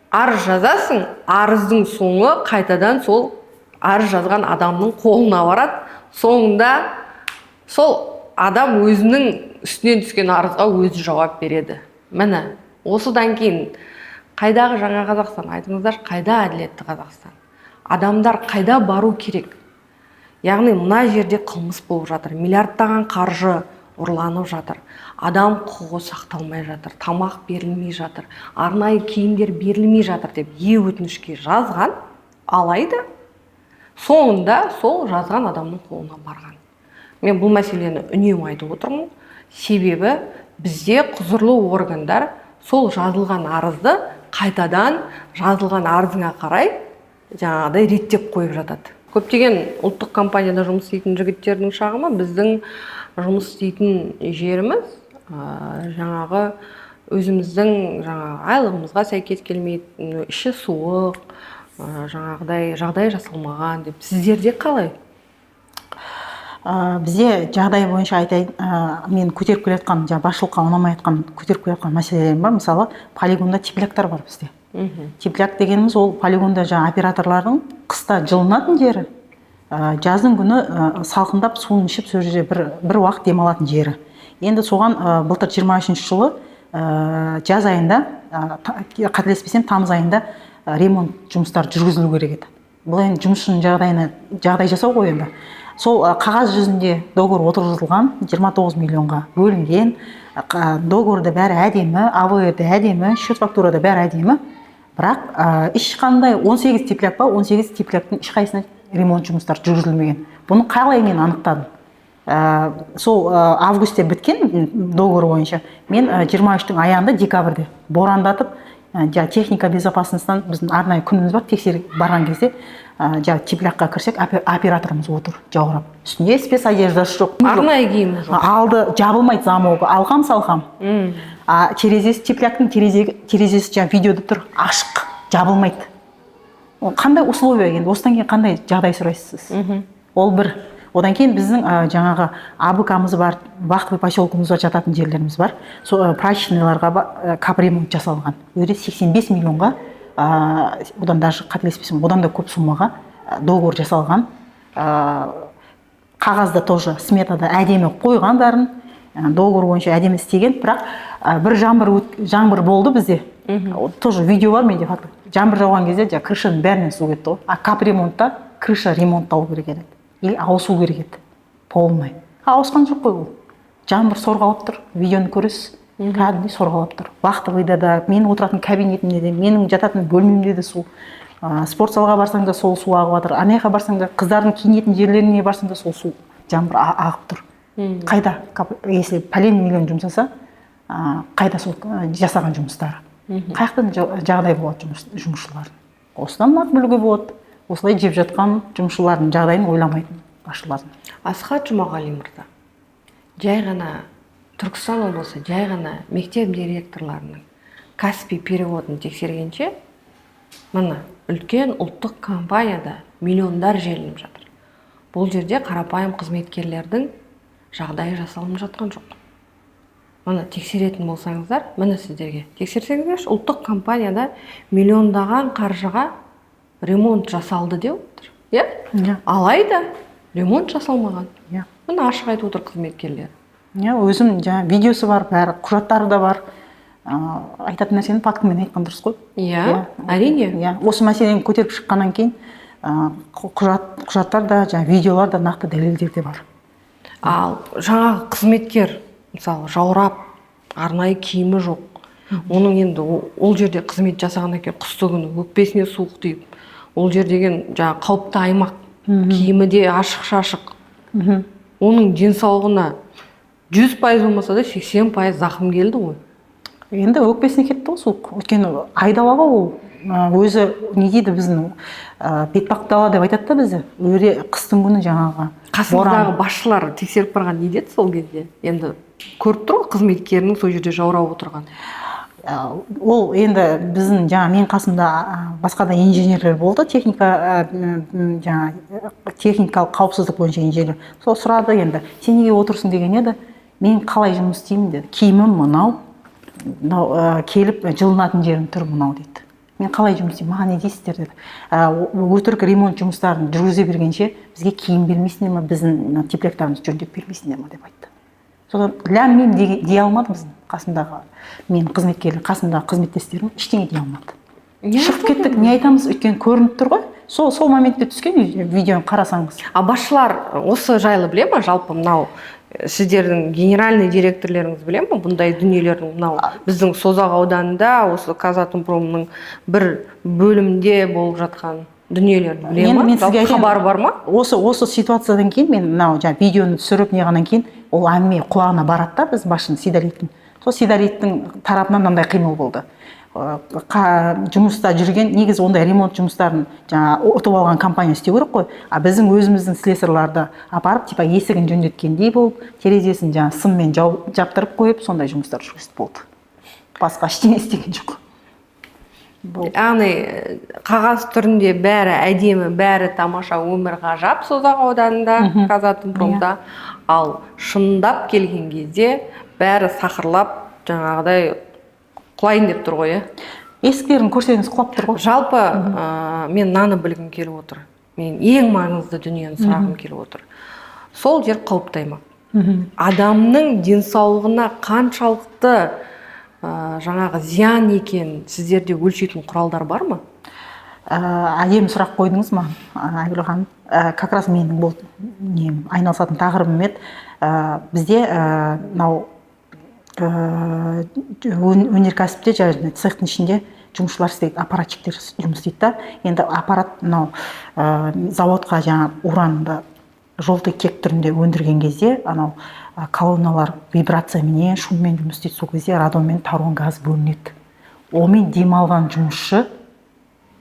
арыз жазасың, арыздың соңы қайтадан сол арыз жазған адамның қолына барады. Соңында сол адам өзінің үстінен түскен арызға өзі жауап береді. Міне, осыдан кейін қайдағы жаңа Қазақстан? Айтыңыздар, қайда әділетті Қазақстан? Адамдар қайда бару керек? Яғни мына жерде қылмыс болып жатыр. Миллиардтаған қаржы ұрланып жатыр. Адам құқығы сақталмай жатыр. Тамақ берілмей жатыр. Арнайы киімдер берілмей жатыр деп өтінішке жазған, алайда соңында сол жазған адамның қолына барған. Мен бұл мәселені үнемі айтып отырмын. Себебі бізде құзырлы органдар сол жазылған арызды қайтадан жазылған арызыңа қарай жаңағыдай реттеп қойып жатады. Көптеген ұлттық компанияда жұмыс істейтін жігіттердің шағымы, біздің жұмыс істейтін жеріміз жаңағы өзіміздің айлығымызға сәйкес келмейді, іші суық, жаңағыдай жағдай жасалмаған деп. Сіздерде қалай? Бізде жағдай бойынша айтайын, мен көтеріп келе жатқан, басшылыққа ұнамай жатқан көтеріп келе жатқан мәселелерім бар. Мысалы, полигонда тепляктар бар бізде. Тепляк дегеніміз ол полигонда операторлардың қыста жылынатын жері, жаздың күні салқындап суын ішіп сол жерде бір уақыт демалатын жері. Енді соған былтыр 23 жылы жаз айында, қателеспесем тамыз айында ремонт жұмыстары жүргізілу керек еді. Бұл енді жұмысшының жағдай жасау ғой енді. Сол қағаз жүзінде договор отырғызылған, 29 миллионға бөлінген, договорда бәрі әдемі, АВР-де әдемі, счет фактурада бәрі әдемі. Бірақ ешқандай 18 тепляк па, 18 тепляктың ешқайсысына ремонт жұмыстары жүргізілмеген. Бұны қалай мен анықтадым? Сол августте біткен договор бойынша мен 23-тің аяғында декабрьде борандатып, техника безопасностьтан біздің арнайы күніміз бар, тексеріп барған кезде теплякқа кірсек, операторымыз отыр жаурап. Үстінде спецодеждасы жоқ. Арнайы киімі жоқ. Алды жабылмайды замогы, алқам-салқам. Терезесі, тепляктың терезесі видеода тұр, ашық, жабылмайды. Қандай условия енді? Осыдан кейін қандай жағдай сұрайсыз? Ол бір. Одан кейін біздің жаңағы АБК-мыз бар, Бақтыбай поселкіміз бар, жататын жерлеріміз бар. Прачечныйларға капремонт жасалған. Өре 85 миллионға, одан даже қателеспесем, одан да көп суммаға договор жасалған. Қағазда тоже сметада әдемі қойған бәрін, договор бойынша әдемі істеген, бірақ бір жаңбыр болды бізде. Тоже видео бар менде факт. Жаңбыр жауған кезде крышаның бәрінен су кетті ғой. А капремонтта крыша ремонтталу керек еді. Или ауысу керек еді. Полный. Ауысқан жоқ қой ол. Жаңбыр сорғалап тұр. Видеоны көресіз. Кәдімгідей сорғалап тұр. Бақтыбайда да, мен отыратын кабинетімде де, менің жататын бөлмемде де су. Спорт залға барсаң да сол су ағып жатыр. Анаяққа барсаң да, қыздардың киінетін жерлеріне барсаң да сол су жаңбыр ағып тұр. Қайда? Если полен миллион жұмсаса, қайда сол жасаған жұмыстары? Қаяқтан жағдай болады жұмысшылардың? Осыдан білуге болады. Осылай жеп жатқан жұмысшылардың жағдайын ойламайтын. басшылардың. Асхат Жұмағали мырза, жай ғана Түркістан облысы жай ғана мектеп директорларының каспи переводын тексергенше, мына үлкен ұлттық компанияда миллиондар жерленіп жатыр. Бұл жерде қарапайым қызметкерлердің жағдайы жасалынып жатқан жоқ. Мына тексеретін болсаңыздар, міне сіздерге тексерсеңіздерші, ұлттық компанияда миллиондаған қаржыға ремонт жасалды деп отыр. Иә? Алайда ремонт жасалмаған. Иә. Міне ашық айтып отыр қызметкерлер. Иә, өзім видеосы бар, бәрі құжаттары да бар. Айтатын нәрсені фактімен айтқан дұрыс қой. Иә, әрине. Иә, осы мәселені көтеріп шыққаннан кейін құжаттар да, видеолар да, нақты дәлелдер де бар. Ал жаңағы қызметкер, мысалы, жаурап, арнайы киімі жоқ. Оның енді ол жерде қызмет жасағаннан кейін қыстыгүні өкпесіне суық тиіп, ол жер деген қауіпті аймақ, киімі де ашық-шашық. Оның денсаулығына 100% болмаса да 80% зақым келді ғой. Енді өкпесіне кетті ғой суық. Өйткені айдалаға ол өзі не дейді біздің бетпақ деп айтады да бізді. Өре қыстың күні жаңағы. Қасымыздағы басшылар тексеріп барған не деді сол кезде? Енді көріп тұр ғой қызметкерінің сол жерде жаурап отырған. Ол енді біздің мен қасымда басқа да инженерлер болды, техникалық қауіпсіздік бойынша инженер. Сол сұрады енді, сен неге отырсың деген еді. Мен қалай жұмыс істеймін деді. Киімім мынау, келіп жылынатын жерім тұр мынау дейді. Мен қалай жұмыс істеймін, маған не дейсіздер деді. Өтірік ремонт жұмыстарын жүргізе бергенше бізге киім бермейсіңдер ме, біздің тепляктерімізді жөндеп бермейсіңдер ме деп айтты. Содан ләм-мим дей алмады біздің қасымдағы мен қызметкерлер, қасымдағы қызметтестерім ештеңе дей алмады. Шығып кеттік, не айтамыз, өйткені көрініп тұр ғой. Сол моментте түскен видеоны қарасаңыз. Басшылар осы жайлы біле ме? Жалпы мынау сіздердің генеральный директорлеріңіз біле ме? Бұндай дүниелердің мынау біздің Созақ ауданында осы Казатомпромның бір бөлімде болып жатқан дүниелерді біле ме? Хабар бар ма? Осы ситуациядан кейін мен мынау видеоны түсіріп неғаннан кейін ол әңгіме құлағына барады да, біз басшының Сидориттің. Сол Сидориттің тарапынан мынандай қимыл болды. Жұмыста жүрген, негізі ондай ремонт жұмыстарын ұтып алған компания істеу керек қой. Біздің өзіміздің слесарларды апарып, есігін жөндеткендей болып, терезесін сыммен жаптырып қойып, сондай жұмыстар жүргізіп болды. Басқа ештеңе істеген жоқ. Яғни қағаз түрінде бәрі әдемі, бәрі тамаша, өмір ғажап Созақ ауданында, Казатомпромда. Ал шындап келген кезде бәрі сақырлап, жаңағыдай құлайын деп тұр ғой, Есіктерін көрсеңіз құлап тұр ғой. Жалпы мен наны білгім келіп отыр. Мен ең маңызды дүниені сұрағым келіп отыр. Сол жер қауіпті аймақ. Адамның денсаулығына қаншалықты жаңағы зиян екен сіздерде өлшейтін құралдар бар ма? Әдемі сұрақ қойдыңыз ма, Айгүл ханым? Как раз менің бұл айналысатын тақырыбым еді. Бізде мынау өнеркәсіпте цехтың ішінде жұмысшылар істейді, аппаратчиктер жұмыс істейді да. Енді аппарат мынау заводқа уранды желтый кек түрінде өндірген кезде анау колонналар вибрациямен, шуммен жұмыс істейді. Сол кезде радон мен тарон газ бөлінеді. Онымен демалған жұмысшы,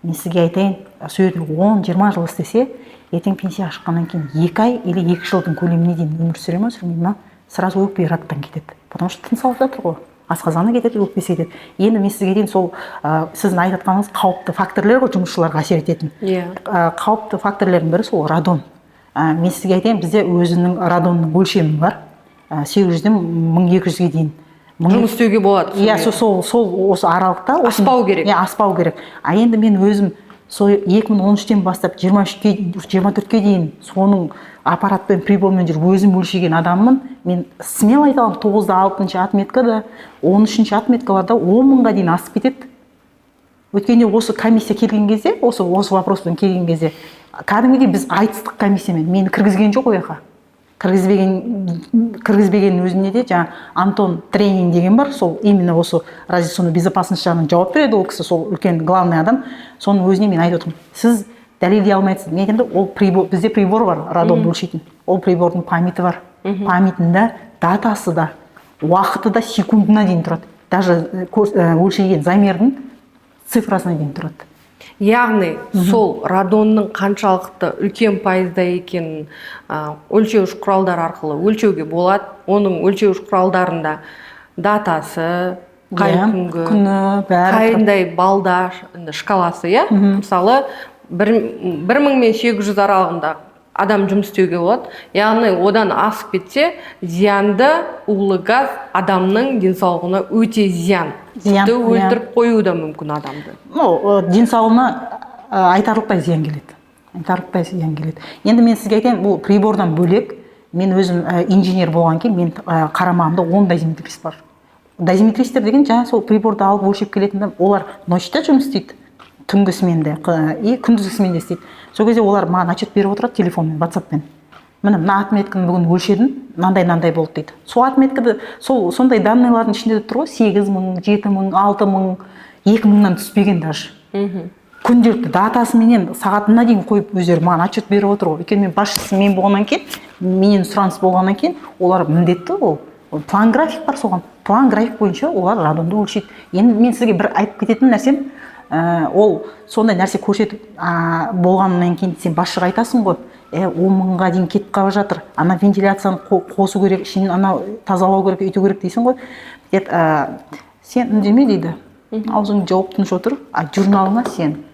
мен сізге айтайын, сол 10-20 жыл істесе, ертең пенсия шыққаннан кейін 2 ай или 2 жылдың көлеміне дейін өмір сүре ме, сүрмей ме, сразу өкпе рактан кетеді. Потому что тыныс алып жатыр ғой. Асқазаны кетеді, өкпесі кетеді. Енді мен сізге дейін сол сіздің айтып жатқаныңыз қауіпті факторлар ғой жұмысшыларға әсер ететін. Қауіпті факторлардың бірі сол радон. Мен сізге айтайын, бізде өзінің радонның өлшемі бар. 800-ден 1200-ге дейін жұмыс істеуге болады. Сол осы аралықта аспау керек. Аспау керек. Енді мен өзім сол 2013-тен бастап 24-ке дейін соның аппаратпен, прибормен жүріп өзім өлшеген адаммын. Мен смело айта аламын, 9-6 отметкада, 13 отметкаларда 10 мыңға дейін асып кетеді. Өткенде осы комиссия келген кезде, осы вопроспен келген кезде, кәдімгідей біз айтыстық комиссиямен, мені кіргізген жоқ ояқа. Кіргізбеген өзіне де Антон Тренин деген бар, сол именно осы радиационный безопасность жағынан жауап береді, ол кісі сол үлкен главный адам. Соның өзіне мен айтып отырмын, сіз дәлелдей алмайсыз. Мен айтамын да, ол прибор, бізде прибор бар, радон өлшейтін. Ол прибордың памяті бар. Памятында датасы да, уақыты да секундына дейін тұрады. Даже өлшеген замердің цифрасына дейін тұрады. Яғни сол радонның қаншалықты үлкен пайызда екенін өлшеуіш құралдар арқылы өлшеуге болады. Оның өлшеуіш құралдарында датасы, қай күні, қайындай балда шкаласы, иә? Мысалы, 1000 мен 800 аралығында адам жұмыс істеуге болады. Яғни одан асып кетсе, зиянды улы газ адамның денсаулығына өте зиян. Тіпті өлтіріп қоюы да мүмкін адамды. Денсаулығына айтарлықтай зиян келеді. Енді мен сізге айтайын, бұл прибордан бөлек, мен өзім инженер болған кейін, мен қарамағымда 10 дозиметрист бар. Дозиметристер деген жаңа сол приборды алып өлшеп келетін, олар ночта жұмыс істейді, түнгі сменде и күндізгі сменде істейді. Сол кезде олар маған отчет беріп отырады телефонмен, WhatsAppпен. Мына отметканы бүгін өлшедім, мынандай болды дейді. Сол отметкада сондай данныйлардың ішінде тұр ғой, 8000, 7000, 6000, 2000-нан түспеген даже. Күнделікті датасыменен сағатына дейін қойып өздері маған отчет беріп отыр ғой. Өйткені мен басшысы мен болғаннан кейін, менен сұраныс болғаннан кейін, олар міндетті ол. План график бар соған. План график бойынша олар радонды өлшейді. Енді мен сізге бір айтып кететін нәрсем, ол сондай нәрсе көрсетіп болғаннан кейін сен басшыға айтасың ғой, 10.000-ға дейін кетіп қалып жатыр, ана вентиляцияны қосу керек, ішін ана тазалау керек, өйту керек дейсің ғой. Сен үндеме дейді, аузыңды жауып тыныш отыр, журналыңа сен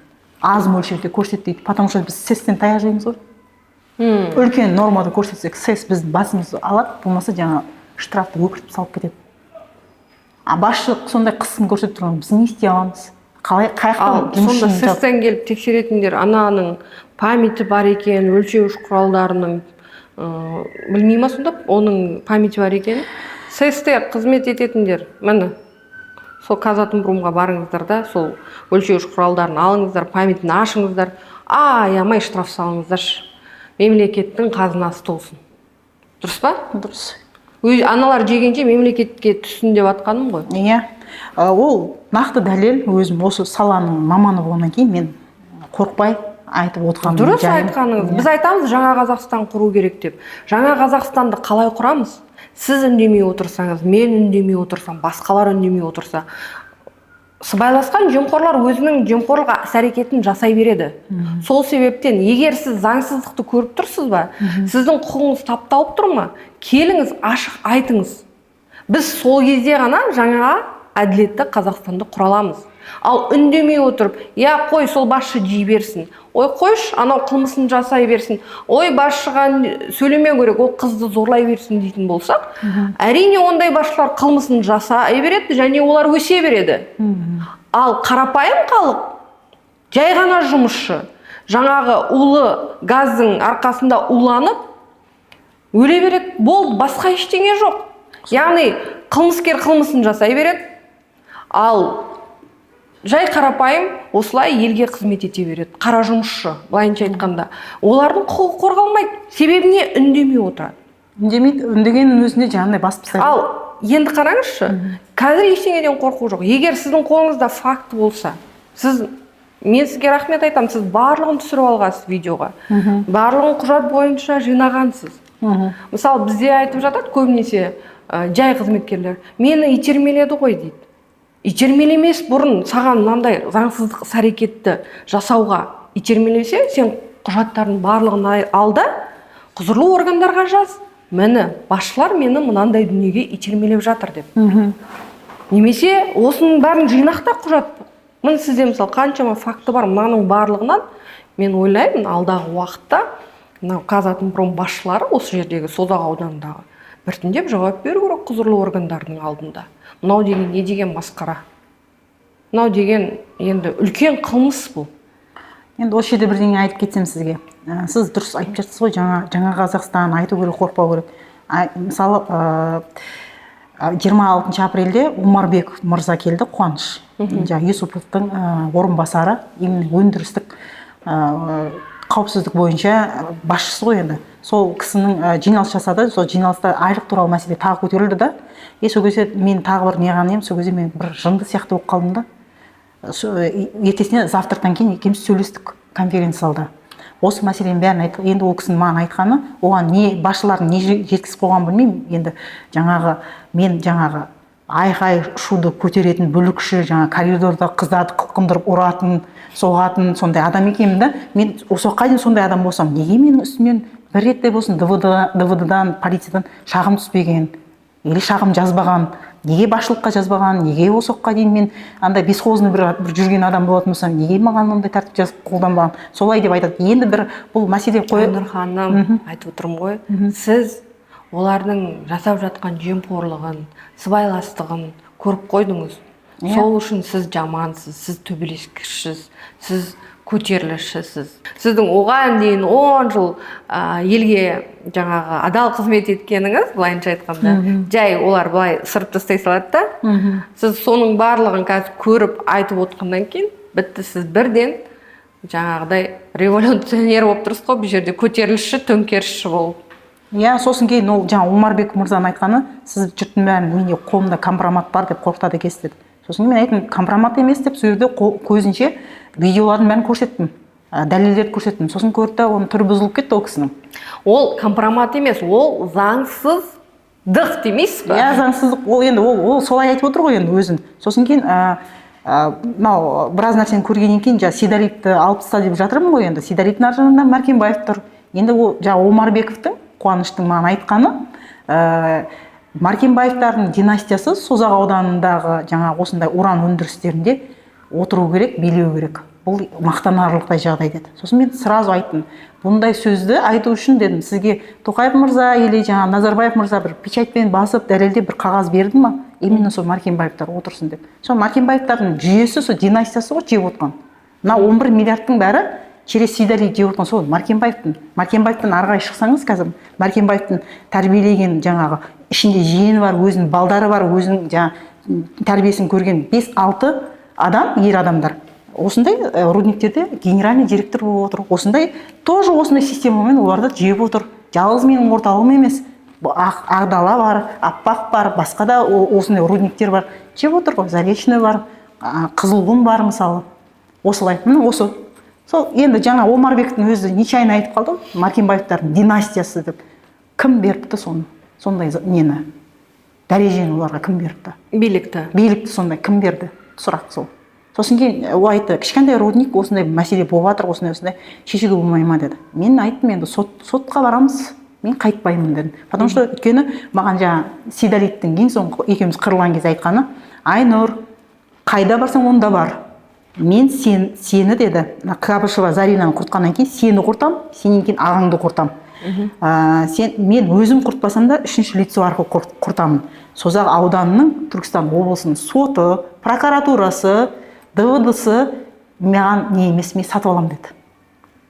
аз мөлшерде көрсет дейді, потому что біз сестен таяқ жейміз ғой. Үлкен нормада көрсетсек, сес біздің басымызды алады, болмаса жаңа штрафты өкіртіп салып кетеді. Басшылық сондай қысым көрсетіп тұрған, біз не істей аламыз? Сонда сестен келіп тексеретіндер ананың памяті бар екен, өлшеуіш құралдарының білмей ма сонда оның памяті бар екен? Сестер қызмет ететіндер, міне сол Казатомпромға барыңыздар да, сол өлшеуіш құралдарын алыңыздар, памятін ашыңыздар, аямай штраф салыңыздаршы. Мемлекеттің қазынасы толсын. Дұрыс па? Дұрыс. Аналар жегенше мемлекетке түссін деп атқаным ғой. Иә. Ол нақты дәлел, өзім осы саланың маманы болғаннан кейін мен қорқпай айтып отырғаным. Дұрыс айтқаныңыз. Біз айтамыз жаңа Қазақстан құру керек деп. Жаңа Қазақстанды қалай құрамыз? Сіз үндемей отырсаңыз, мен үндемей отырсам, басқалар үндемей отырса, сыбайласқан жемқорлар өзінің жемқорлық іс-әрекетін жасай береді. Сол себептен, егер сіз заңсыздықты көріп тұрсыз ба, сіздің құқығыңыз тапталып тұр ма, келіңіз, ашық айтыңыз. Біз сол кезде ғана жаңа әділетті Қазақстанды құра аламыз. Ал үндемей отырып, қой сол басшы жей берсін. Ой, қойш, анау қылмысын жасай берсін. Ой, басшыға сөйлемеу керек, ол қызды зорлай берсін дейтін болсақ, әрине ондай басшылар қылмысын жасай береді және олар өсе береді. Ал қарапайым халық, жай ғана жұмысшы, жаңағы улы газдың арқасында уланып, өле береді, болды, басқа ештеңе жоқ. Яғни қылмыскер қылмысын жасай береді, ал жай қарапайым осылай елге қызмет ете береді. Қара жұмысшы, былайынша айтқанда. Олардың құқығы қорғалмайды. Себебіне үндемей отырады. Үндегеннің өзінде жаңағыдай басып тастайды. Ал енді қараңызшы, қазір ештеңеден қорқу жоқ. Егер сіздің қолыңызда факт болса, мен сізге рахмет айтамын, сіз барлығын түсіріп алғансыз видеоға. Барлығын құжат бойынша жинағансыз. Мысалы, бізде айтып жатады көбінесе жай қызметкерлер, мені итермеледі ғой дейді. Итермелемес бұрын саған мынандай заңсыздық іс-әрекетті жасауға итермелесе, сен құжаттардың барлығын алда, құзырлы органдарға жаз. Мені басшылар мені мынандай дүниеге итермелеп жатыр деп. Немесе осының бәрін жинақта құжат. Міне сізде мысалы қаншама факты бар, мынаның барлығынан мен ойлаймын, алдағы уақытта Казатомпром басшылары осы жердегі Созақ ауданындағы біртіндеп жауап беру керек құзырлы органдардың алдында. Мынау деген не деген масқара? Мынау деген енді үлкен қылмыс бұл. Енді осы жерде бірдеңе айтып кетсем сізге. Сіз дұрыс айтып жатсыз ғой, жаңа Қазақстан айту керек, қорықпау керек. Мысалы, 26 апрельде Омарбек мырза келді, Қуаныш. Юсуповтың орынбасары, өндірістік қауіпсіздік бойынша басшысы ғой енді. Сол кісінің жиналыс жасады, сол жиналыста айлық туралы мәселе тағы көтерілді да. Сол кезде мен тағы бір неғаным, сол кезде мен бір жынды сияқты болып қалдым да. Ертесіне завтрактан кейін екеуміз сөйлестік конференциялда. Осы мәселенің бәрін айттық. Енді ол кісінің маған айтқаны, оған не басшылардың не жеткізіп қойған білмеймін. Енді мен айқай шуды көтеретін бүлікші, жаңа коридорда қыздарды қылқындырып ұратын, соғатын сондай адам екенмін да. Мен осы уақытқа дейін сондай адам болсам, неге менің үстімнен бір ретте болсын ДВД-дан, полициядан шағым түспеген, или шағым жазбаған, неге басшылыққа жазбаған, неге осы уақытқа дейін мен андай бесхозный бір жүрген адам болатын болсам, неге маған ондай тәртіп жазып қолданбаған, солай деп айтады. Енді бір бұл мәселе Айнұр ханым, айтып отырмын ғой, сіз олардың жасап жатқан жемқорлығын, сыбайластығын көріп қойдыңыз. Сол үшін сіз жамансыз, сіз төбелескішсіз, сіз көтерілісшісіз. Сіздің оған дейін 10 жыл елге жаңағы адал қызмет еткеніңіз, былайынша айтқанда, жай олар былай сырып тастай салады да. Сіз соның барлығын қазір көріп айтып отқаннан кейін, бітті, сіз бірден жаңағыдай революционер болып тұрсыз ғой, бұл жерде көтерілісші, төңкерісші болып. Иә, сосын кейін ол жаңа Омарбек мырзаның айтқаны, сіз жұрттың бәрін менде қолымда компромат бар деп қорқытады екенсіз деді. Сосын мен айттым, компромат емес деп сол жерде көзінше видеолардың бәрін көрсеттім, дәлелдерді көрсеттім. Сосын көрді, оның түрі бұзылып кетті ол кісінің. Ол компромат емес, ол заңсыздық демейсіз ба? Иә, заңсыздық. Ол енді ол солай айтып отыр ғой енді өзін. Сосын кейін мынау біраз нәрсені көргеннен кейін Сейдалиевті алып таста деп жатырмын ғой енді. Сейдалиевтің ар жағында Маркенбаев тұр. Енді ол жаңа Омарбековтың, Қуаныштың маған айтқаны, Маркенбаевтардың династиясы Созақ ауданындағы жаңа осындай уран өндірістерінде отыру керек, билеу керек. Бұл мақтанарлықтай жағдай деді. Сосын мен сразу айттым, бұндай сөзді айту үшін дедім, сізге Тоқаев мырза или жаңа Назарбаев мырза бір печатьпен басып, дәлелдеп бір қағаз берді ма? Именно сол Маркенбаевтар отырсын деп. Сол Маркенбаевтардың жүйесі, сол династиясы ғой жеп отқан. Мына 11 миллиардтың бәрі через Сейдалиев жеп отқан сол Маркенбаевтың. Маркенбаевтан ары қарай шықсаңыз қазір Маркенбаевтың тәрбиелеген жаңағы ішінде жиені бар, өзінің балдары бар, өзінің жаңа тәрбиесін көрген 5-6 адам, ер адамдар. Осындай рудниктерде генеральный директор болып отыр. Осындай тоже осындай системамен оларды жеп отыр. Жалғыз менің орталығым емес. Ағдала бар, Аппақ бар, басқа да осындай рудниктер бар. Жеп отыр ғой, Заречный бар, Қызылқұм бар мысалы. Осылай, міне осы. Сол енді жаңа Омарбектің өзі нечайно айтып қалды, Маркенбаевтардың династиясы деп. Кім беріпті соны? Сондай нені? Дәрежені оларға кім беріпті? Билікті. Билікті сондай кім берді? Сұрақ сол. Сосын кейін ол айтты, кішкентай рудник осындай мәселе болып жатыр, осындай шешуге болмай ма деді. Мен айттым, енді сотқа барамыз, мен қайтпаймын дедім. Потому что өйткені маған жаңа Сейдалиевтің ең соңғы екеуміз қырылған кезде айтқаны, Айнұр, қайда барсаң онда бар. Мен сені деді, Қабышева Заринаны құртқаннан кейін сені құртам, сенен кейін ағаңды құртам. Мен өзім құртпасам да үшінші лицо арқылы құртамын. Созақ ауданының, Түркістан облысының соты, прокуратурасы, ДВД-сы маған не емес, мен сатып алам деді.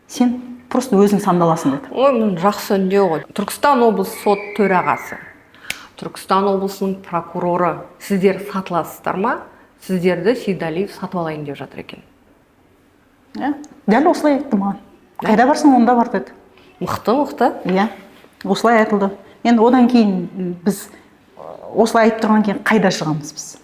Сен просто өзің сандаласың деді. Ой, жақсы үндеу ғой. Түркістан облысы сот төрағасы, Түркістан облысының прокуроры, сіздер сатыласыздар ма? Сіздерді Сейдалиев сатып алайын деп жатыр екен. Дәл осылай айтты маған. Қайда барсың онда бар деді. Мықты. Иә, осылай айтылды. Енді одан кейін біз осылай айтып тұрған кейін қайда шығамыз біз?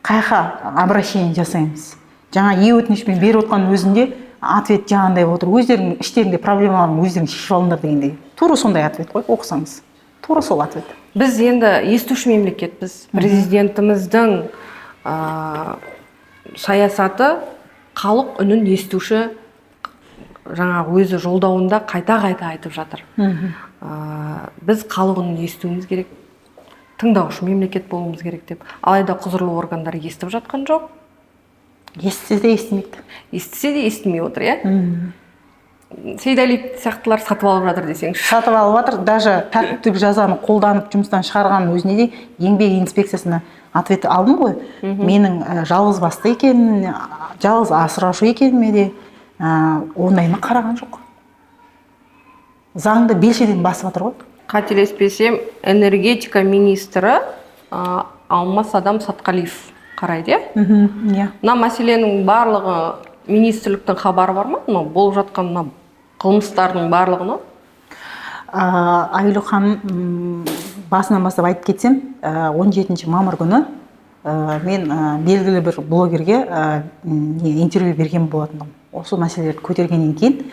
Қайға обращение жасаймыз? Жаңа өтінішпен беріп отқан өзінде ответ жаңағындай отыр. Өздерінің іштерінде проблемаларын өздерің шешіп алыңдар дегендей. Тура сондай ответ қой, оқысаңыз. Тура сол ответ. Біз енді естуші мемлекетпіз. Президентіміздің саясаты халық үнін естуші, жаңа өзі жолдауында қайта-қайта айтып жатыр. Біз халық үнін естуіміз керек, тыңдаушы мемлекет болуымыз керек деп. Алайда құзырлы органдар естіп жатқан жоқ. Естісе де естімейді. Естісе де естімей отыр, иә? Сейдалиев сияқтылар сатып алып жатыр десеңші. Сатып алып жатыр. Даже тәртіптік жазаны қолданып жұмыстан шығарған өзіне де еңбек инспекциясына ответ алдым ғой. Менің жалғыз басты екенін, жалғыз асыраушы екеніме де ондайына қараған жоқ. Заңды белшеден басып жатыр ғой. Қателеспесем, энергетика министрі Алмас Адам Сатқалиев қарайды, иә? Мына мәселенің барлығы министрліктің хабары бар ма? Болып жатқан қылмыстардың барлығына? Айгүл ханым, басынан бастап айтып кетсем, 17 мамыр күні мен белгілі бір блогерге интервью берген болатынмын. Осы мәселелерді көтергеннен кейін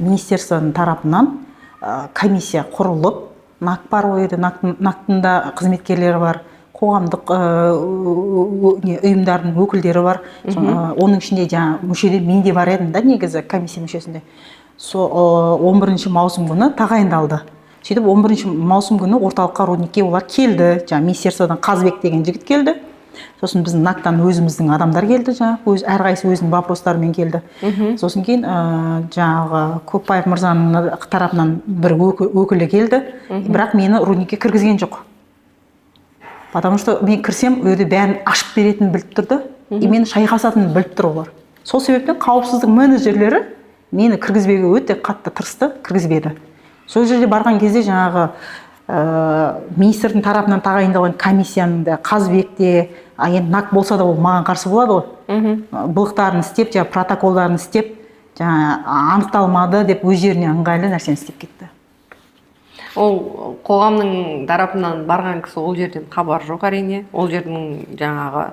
министерствоның тарапынан комиссия құрылып, НАК бар ойды, НАК-тың да қызметкерлері бар, қоғамдық ұйымдардың өкілдері бар. Оның ішінде жаңа мүшеде мен де бар едім да, негізі комиссия мүшесінде. Сол 11 маусым күні тағайындалды. Сөйтіп 11 маусым күні орталыққа рудникке олар келді. Жаңа министерстводан Қазбек деген жігіт келді. Сосын біздің НАК-тан өзіміздің адамдар келді, жаңағы әрқайсысы өзінің вопростарымен келді. Сосын кейін жаңағы Көпбаев мырзаның тарапынан бір өкілі келді, бірақ мені рудникке кіргізген жоқ. Потому что мен кірсем, өйде бәрін ашып беретінін біліп тұрды, и мені шайқасатынын біліп тұр олар. Сол себептен қауіпсіздік менеджерлері мені кіргізбеуге өте қатты тырысты, кіргізбеді. Сол жерде барған кезде жаңағы министрдің тарапынан тағайындалған комиссияның да Қазбекте, енді НАК болса да ол маған қарсы болады ғой. Былықтарын істеп, протоколдарын істеп, анықталмады деп өз жеріне ыңғайлы нәрсені істеп кетті. Ол қоғамның тарапынан барған кісі ол жерден хабар жоқ әрине. Ол жердің жаңағы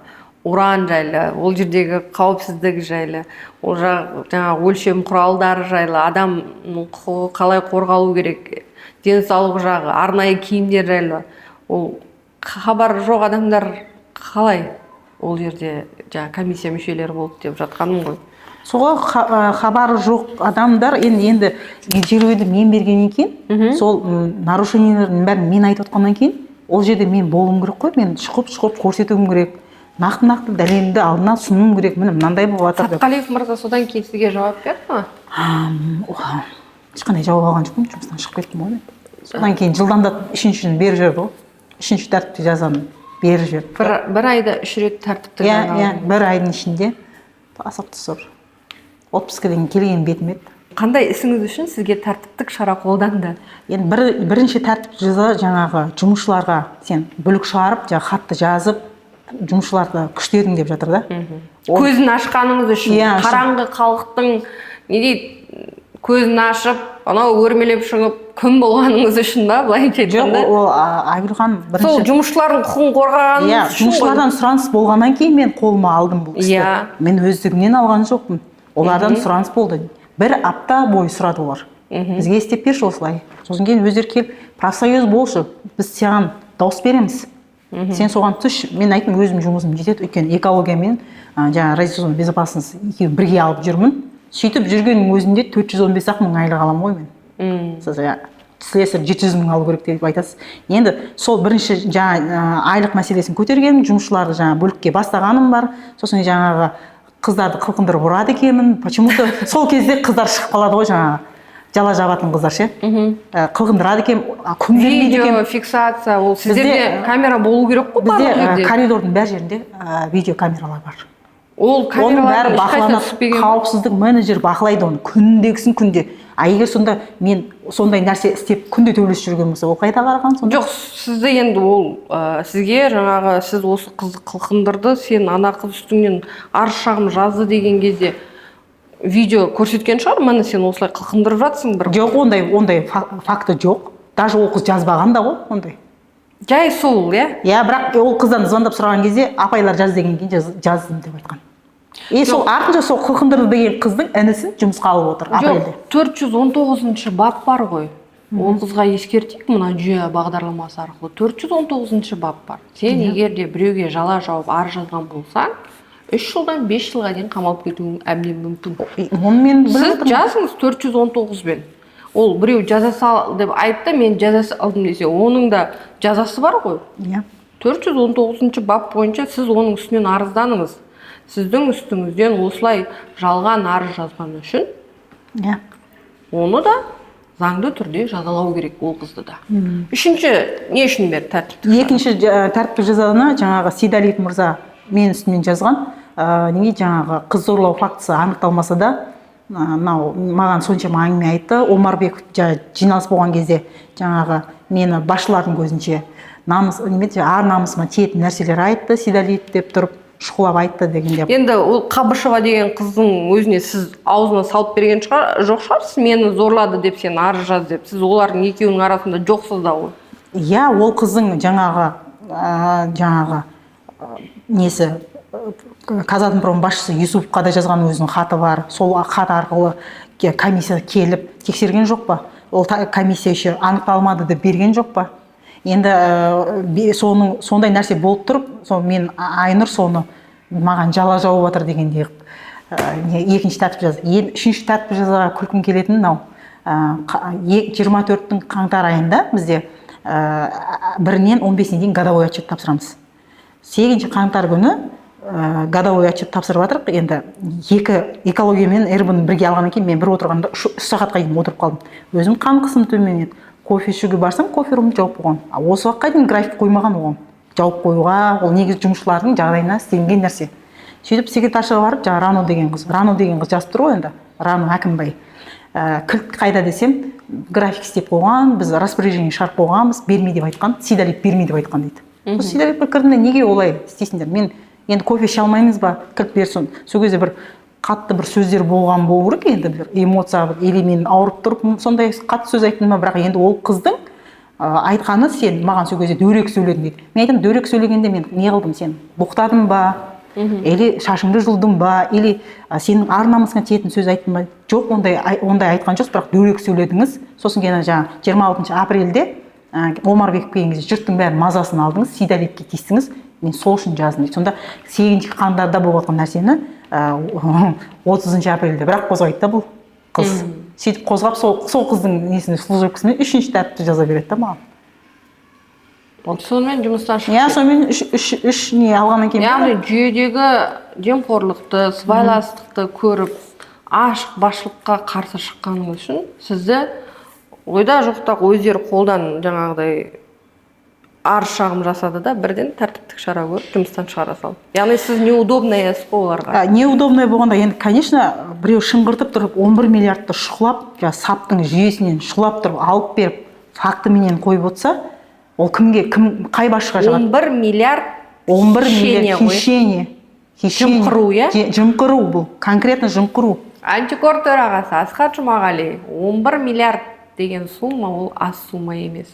уран жайлы, ол жердегі қауіпсіздік жайлы, ол жаңағы өлшем құралдары жайлы, адамның құқығы қалай қорғалу керек, денсаулық жағы, арнайы киімдер жайлы, ол хабар жоқ адамдар қалай ол жерде комиссия мүшелері болды деп жатқаным ғой. Соға хабары жоқ адамдар енді жерлеуді мен бергеннен кейін, сол нарушениелердің бәрін мен айтып отқаннан кейін, ол жерде мен болуым керек қой, мен шығып көрсетуім керек, нақты дәлелді алдына сұнуым керек, міне мынандай болып жатыр деп. Сатқалиев мырза содан кейін сізге жауап берді ме? Ешқандай жауап алған жоқпын, жұмыстан шығып кеттім ғой. Содан кейін жылдамдатып үшіншісін беріп жіберді ғой. Үшінші тәртіпті жазаны беріп жіберді. Бір айда 3 рет тәртіпті жазаны. Иә, бір айдың ішінде асықты сұр. Отпускіден келген бетім еді. Қандай ісіңіз үшін сізге тәртіптік шара қолданды? Енді бірінші тәртіп жаза жаңағы жұмысшыларға сен бүлік шығарып, хатты жазып, жұмысшыларды күштедің деп жатыр да. Көзін ашқаныңыз үшін, қараңғы халықтың не дейді, көзін ашып, анау өрмелеп шығып, күн болғаныңыз үшін ба, былайша айтқанда? Жоқ, ол Айгүл бірінші. Сол жұмысшылардың құқығын қорғағаныңыз үшін. Жұмысшылардан сұраныс болғаннан кейін мен қолыма алдым бұл істі. Мен өздігімнен алған жоқпын. Олардан сұраныс болды. Бір апта бойы сұрады олар. Бізге істеп берші осылай. Сосын кейін өздері келіп, профсоюз болшы, біз саған дауыс береміз. Сен соған түш. Мен айттым, өзім жұмысым жетеді, өйткені экология мен радиационный безопасность екеуін бірге алып жүрмін. Сөйтіп жүргеннің өзінде 415 мың айлық аламын ғой мен. Слесарь 700 мың алу керек деп айтасыз. Енді сол бірінші айлық мәселесін көтерген, жұмысшыларды бөлікке бастағаным бар. Сосын жаңағы қыздарды қылқындырып ұрады екенмін. Почему-то сол кезде қыздар шығып қалады ғой, жала жабатын қыздар ше. Қылқындырады екен, күн бермейді екен. Видео фиксация, ол сіздерде камера болу керек қой барлық жерде. Бізде коридордың бәр жерінде видео камералар бар. Ол камералардың ешқайсысы түспеген. Қауіпсіздік менеджер бақылайды оны, күндегісін күнде. Егер сонда мен сондай нәрсе істеп күнде төбелесіп жүрген болса, ол қайда қараған сонда? Жоқ, сізді енді ол сізге жаңағы сіз осы қызды қылқындырды, сен ана қыз үстіңнен арыз шағым жазды деген кезде видео көрсеткен шығар, міне сен осылай қылқындырып жатсың бір. Жоқ, ондай факты жоқ. Даже ол қыз жазбаған да ғой, ондай. Жай сол, иә? Иә, бірақ ол қыздан звондап сұраған кезде апайлар жаз деген кейін жаздым деп айтқан. Сол артынша сол қылқындырды деген қыздың інісін жұмысқа алып отыр апрельде. 419-шы бап бар ғой. Ол қызға ескертейік, мына жүйе бағдарламасы арқылы 419-шы бап бар. Сен егер де біреуге жала жауып арыз жазған болсаң, 3 жылдан 5 жылға дейін қамалып кетуің әбден мүмкін. Сіз жазыңыз 419-бен. Ол біреу жаза сал деп айтты, мен жазасы алдым десе, оның да жазасы бар ғой. 419-шы бап бойынша сіз оның үстінен арызданыңыз. Сіздің үстіңізден осылай жалған арыз жазған үшін, оны да заңды түрде жазалау керек ол қызды да. Үшінші, не үшін бер тәртіптік? Екінші тәртіптік жазаны жаңағы Сейдалиев мырза мен үстімен жазған. Неге жаңағы қыз зорлау фактісі анықталмаса да, маған соншама әңгіме айтты. Омарбеков жиналыс болған кезде жаңағы мені басшылардың көзінше ар намысыма тиетін нәрселер айтты, Сейдалиев деп тұрып шұқылап айтты дегенде. Енді ол Қабышева деген қыздың өзіне сіз аузына салып берген жоқ шығарсыз, мені зорлады деп сен арыз жаз деп. Сіз олардың екеуінің арасында жоқсыз да ғой. Иә, ол қыздың жаңағы несі Казатомпром басшысы Юсуповқа да жазған өзінің хаты бар. Сол хат арқылы комиссия келіп тексерген жоқ па? Ол комиссия еще анықталмады деп берген жоқ па? енді сондай нәрсе болып тұрып, мен Айнұр соны маған жала жауып отыр дегендей екінші тәртіп жаза. Үшінші тәртіп жазаға күлкім келетін мынау 24-тің қаңтар айында бізде 1-нен 15-не дейін годовой отчет тапсырамыз. 8 қаңтар күні годовой отчет тапсырып жатырық. Енді экология мен РБ-ны бірге алғаннан кейін мен бір отырғанда 3 сағатқа дейін отырып қалдым. Өзім қан қысым төмен еді. Кофе ішуге барсам, кофе румды жауып қойған. Осы уақытқа дейін график қоймаған оған. Жауып қоюға, ол негізі жұмысшылардың жағдайына істелінген нәрсе. Сөйтіп секретаршыға барып, жаңа Рано деген қыз жазып тұр ғой енді, Рано Әкімбай. Кілт қайда десем, график істеп қойған, біз распоряжение шығарып қойғанбыз, бермей деп айтқан, Сидалип бермей деп айтқан дейді. Сидалипке кірдім де неге олай істейсіңдер? Мен енді кофе іше алмаймыз ба? Кілт берсін. Сол кезде бір қатты бір сөздер болған болу керек, енді бір эмоция, или мен ауырып тұрып сондай қатты сөз айттым ба, бірақ енді ол қыздың айтқаны сен маған сол кезде дөрекі сөйледің дейді. Мен айтам, дөрекі сөйлегенде мен не қылдым, сен боқтадым ба? Или шашыңды жұлдым ба? Или сенің ар-намысыңа тиетін сөз айттым ба? Жоқ, ондай айтқан жоқсыз, бірақ дөрекі сөйледіңіз. Сосын кейін жаңа 26 апрельде Омарбеков келген кезде жұрттың бәрін мазасын алдыңыз, Сидалипке тиістіңіз. Мен сол үшін жаздым дейді. Сонда 8 қаңтарда болып жатқан нәрсені 30 апрельде бірақ қозғайды да бұл қыз. Сөйтіп қозғап сол қыздың несіне служебкасымен 3-ші тәртіпті жаза береді да маған. Сонымен жұмыстан шықты. Иә, сонымен үш не алғаннан кейін. Яғни жүйедегі жемқорлықты, сыбайластықты көріп, ашық басшылыққа қарсы шыққаныңыз үшін сізді ойда жоқта өздері қолдан жаңағыдай арыз шағым жасады да, бірден тәртіптік шара көріп, жұмыстан шығара салды. Яғни сіз неудобныйсыз ғой оларға. Неудобный болғанда, енді, конечно, біреу шыңғыртып тұрып, 11 миллиардты шұқылап, саптың жүйесінен шұқылап тұрып, алып беріп, фактіменен қойып отса, ол қай басшыға жағады? 11 миллиард хищение. Жымқыру, иә? Жымқыру бұл, конкретно жымқыру. Антикор төрағасы Асхат Жұмағали, 11 миллиард деген сумма ол аз сумма емес.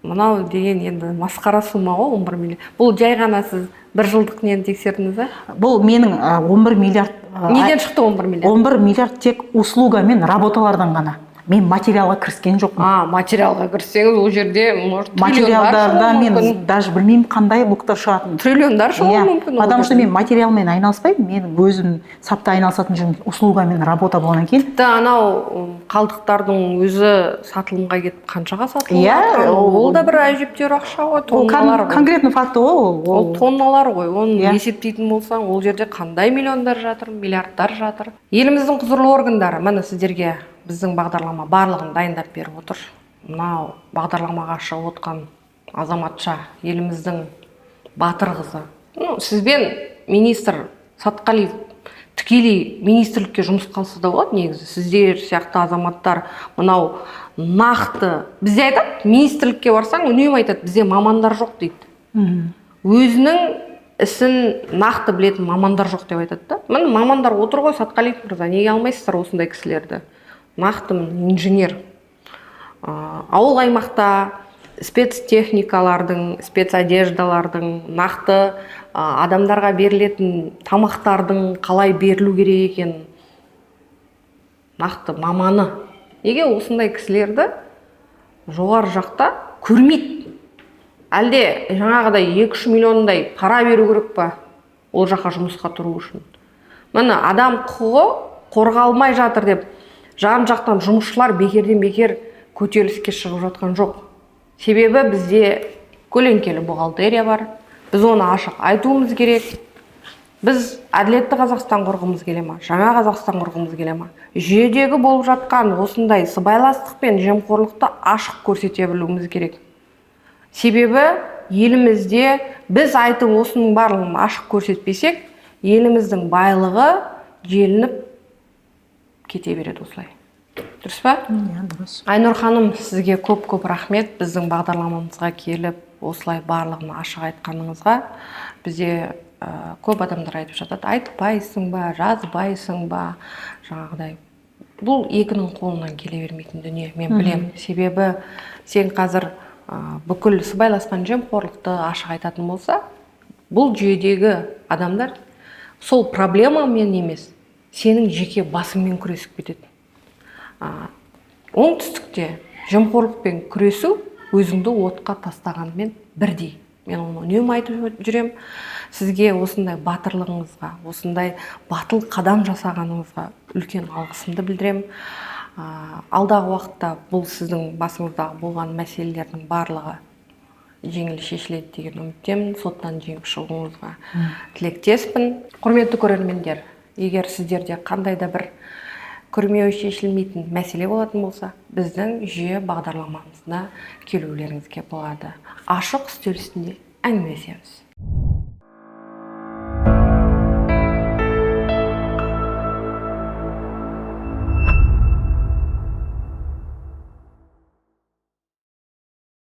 Мынау деген енді масқара сумма ғой, 11 миллиард. Бұл жай ғана сіз бір жылдық нені тексердіңіз бе? Бұл менің 11 миллиард. Неден шықты 11 миллиард? 11 миллиард тек услуга мен работалардан ғана. Мен материалға кіріскен жоқпын. Материалға кірсеңіз, ол жерде может материалдарда мен даже білмеймін қандай бұқтар шығатын. Триллиондар шығуы мүмкін. Потому что мен материалмен айналыспаймын. Мен өзім сапта айналысатын жүрмін, услуга мен работа болғаннан кейін. Анау қалдықтардың өзі сатылымға кетіп қаншаға сатылады? Ол да бір әжептәуір ақша ғой, тонналар ғой. Конкретно факты ол. Ол тонналар ғой. Оны есептейтін болсаң, ол жерде қандай миллиондар жатыр, миллиардтар жатыр. Еліміздің құзырлы органдары міне сіздерге біздің бағдарлама барлығын дайындап беріп отыр. Мынау бағдарламаға шығып отқан азаматша, еліміздің батыр қызы. Сізбен министр Сатқалиев тікелей министрлікке жұмысқа алса да болады негізі. Сіздер сияқты азаматтар мынау нақты, бізде айтады, министрлікке барсаң, үнемі айтады, бізде мамандар жоқ дейді. Өзінің ісін нақты білетін мамандар жоқ деп айтады да. Міне мамандар отыр ғой, Сатқалиев мырза, неге алмайсыздар осындай кісілерді? Нақтымын, инженер. Ауыл аймақта спецтехникалардың, спецодеждалардың, нақты адамдарға берілетін тамақтардың қалай берілу керек екен, нақты маманы. Неге осындай кісілерді жоғары жақта көрмейді? Әлде жаңағыдай 2-3 миллиондай пара беру керек па ол жаққа жұмысқа тұру үшін? Міне адам құқығы қорғалмай жатыр деп жан-жақтан жұмысшылар бекерден бекер көтеріліске шығып жатқан жоқ. Себебі бізде көлеңкелі бухгалтерия бар. Біз оны ашық айтуымыз керек. Біз әділетті Қазақстан құрғымыз келе ма? Жаңа Қазақстан құрғымыз келе ма? Жүйедегі болып жатқан осындай сыбайластық пен жемқорлықты ашық көрсете білуіміз керек. Себебі елімізде біз айтып осының барлығын ашық көрсетпесек, еліміздің байлығы желініп кете береді осылай. Дұрыс па? Дұрыс. Айнұр ханым, сізге көп-көп рахмет біздің бағдарламамызға келіп, осылай барлығын ашық айтқаныңызға. Бізде көп адамдар айтып жатады, айтпайсың ба, жазбайсың ба, жаңағыдай. Бұл екінің қолынан келе бермейтін дүние, мен білем. Себебі сен қазір бүкіл сыбайласқан жемқорлықты ашық айтатын болса, бұл жүйедегі адамдар сол проблемамен емес, сенің жеке басыңмен күресіп кетеді. Оңтүстікте жемқорлықпен күресу өзіңді отқа тастағанмен бірдей. Мен оны үнемі айтып жүрем. Сізге осындай батырлығыңызға, осындай батыл қадам жасағаныңызға үлкен алғысымды білдірем. Алдағы уақытта бұл сіздің басыңыздағы болған мәселелердің барлығы жеңіл шешіледі деген үміттемін. Соттан жеңіп шығуыңызға тілектеспін. Құрметті көрермендер, егер сіздерде қандай да бір күрмеуі шешілмейтін мәселе болатын болса, біздің жүйе бағдарламамызына келулеріңізге болады. Ашық үстел үстінде әңгімелесеміз.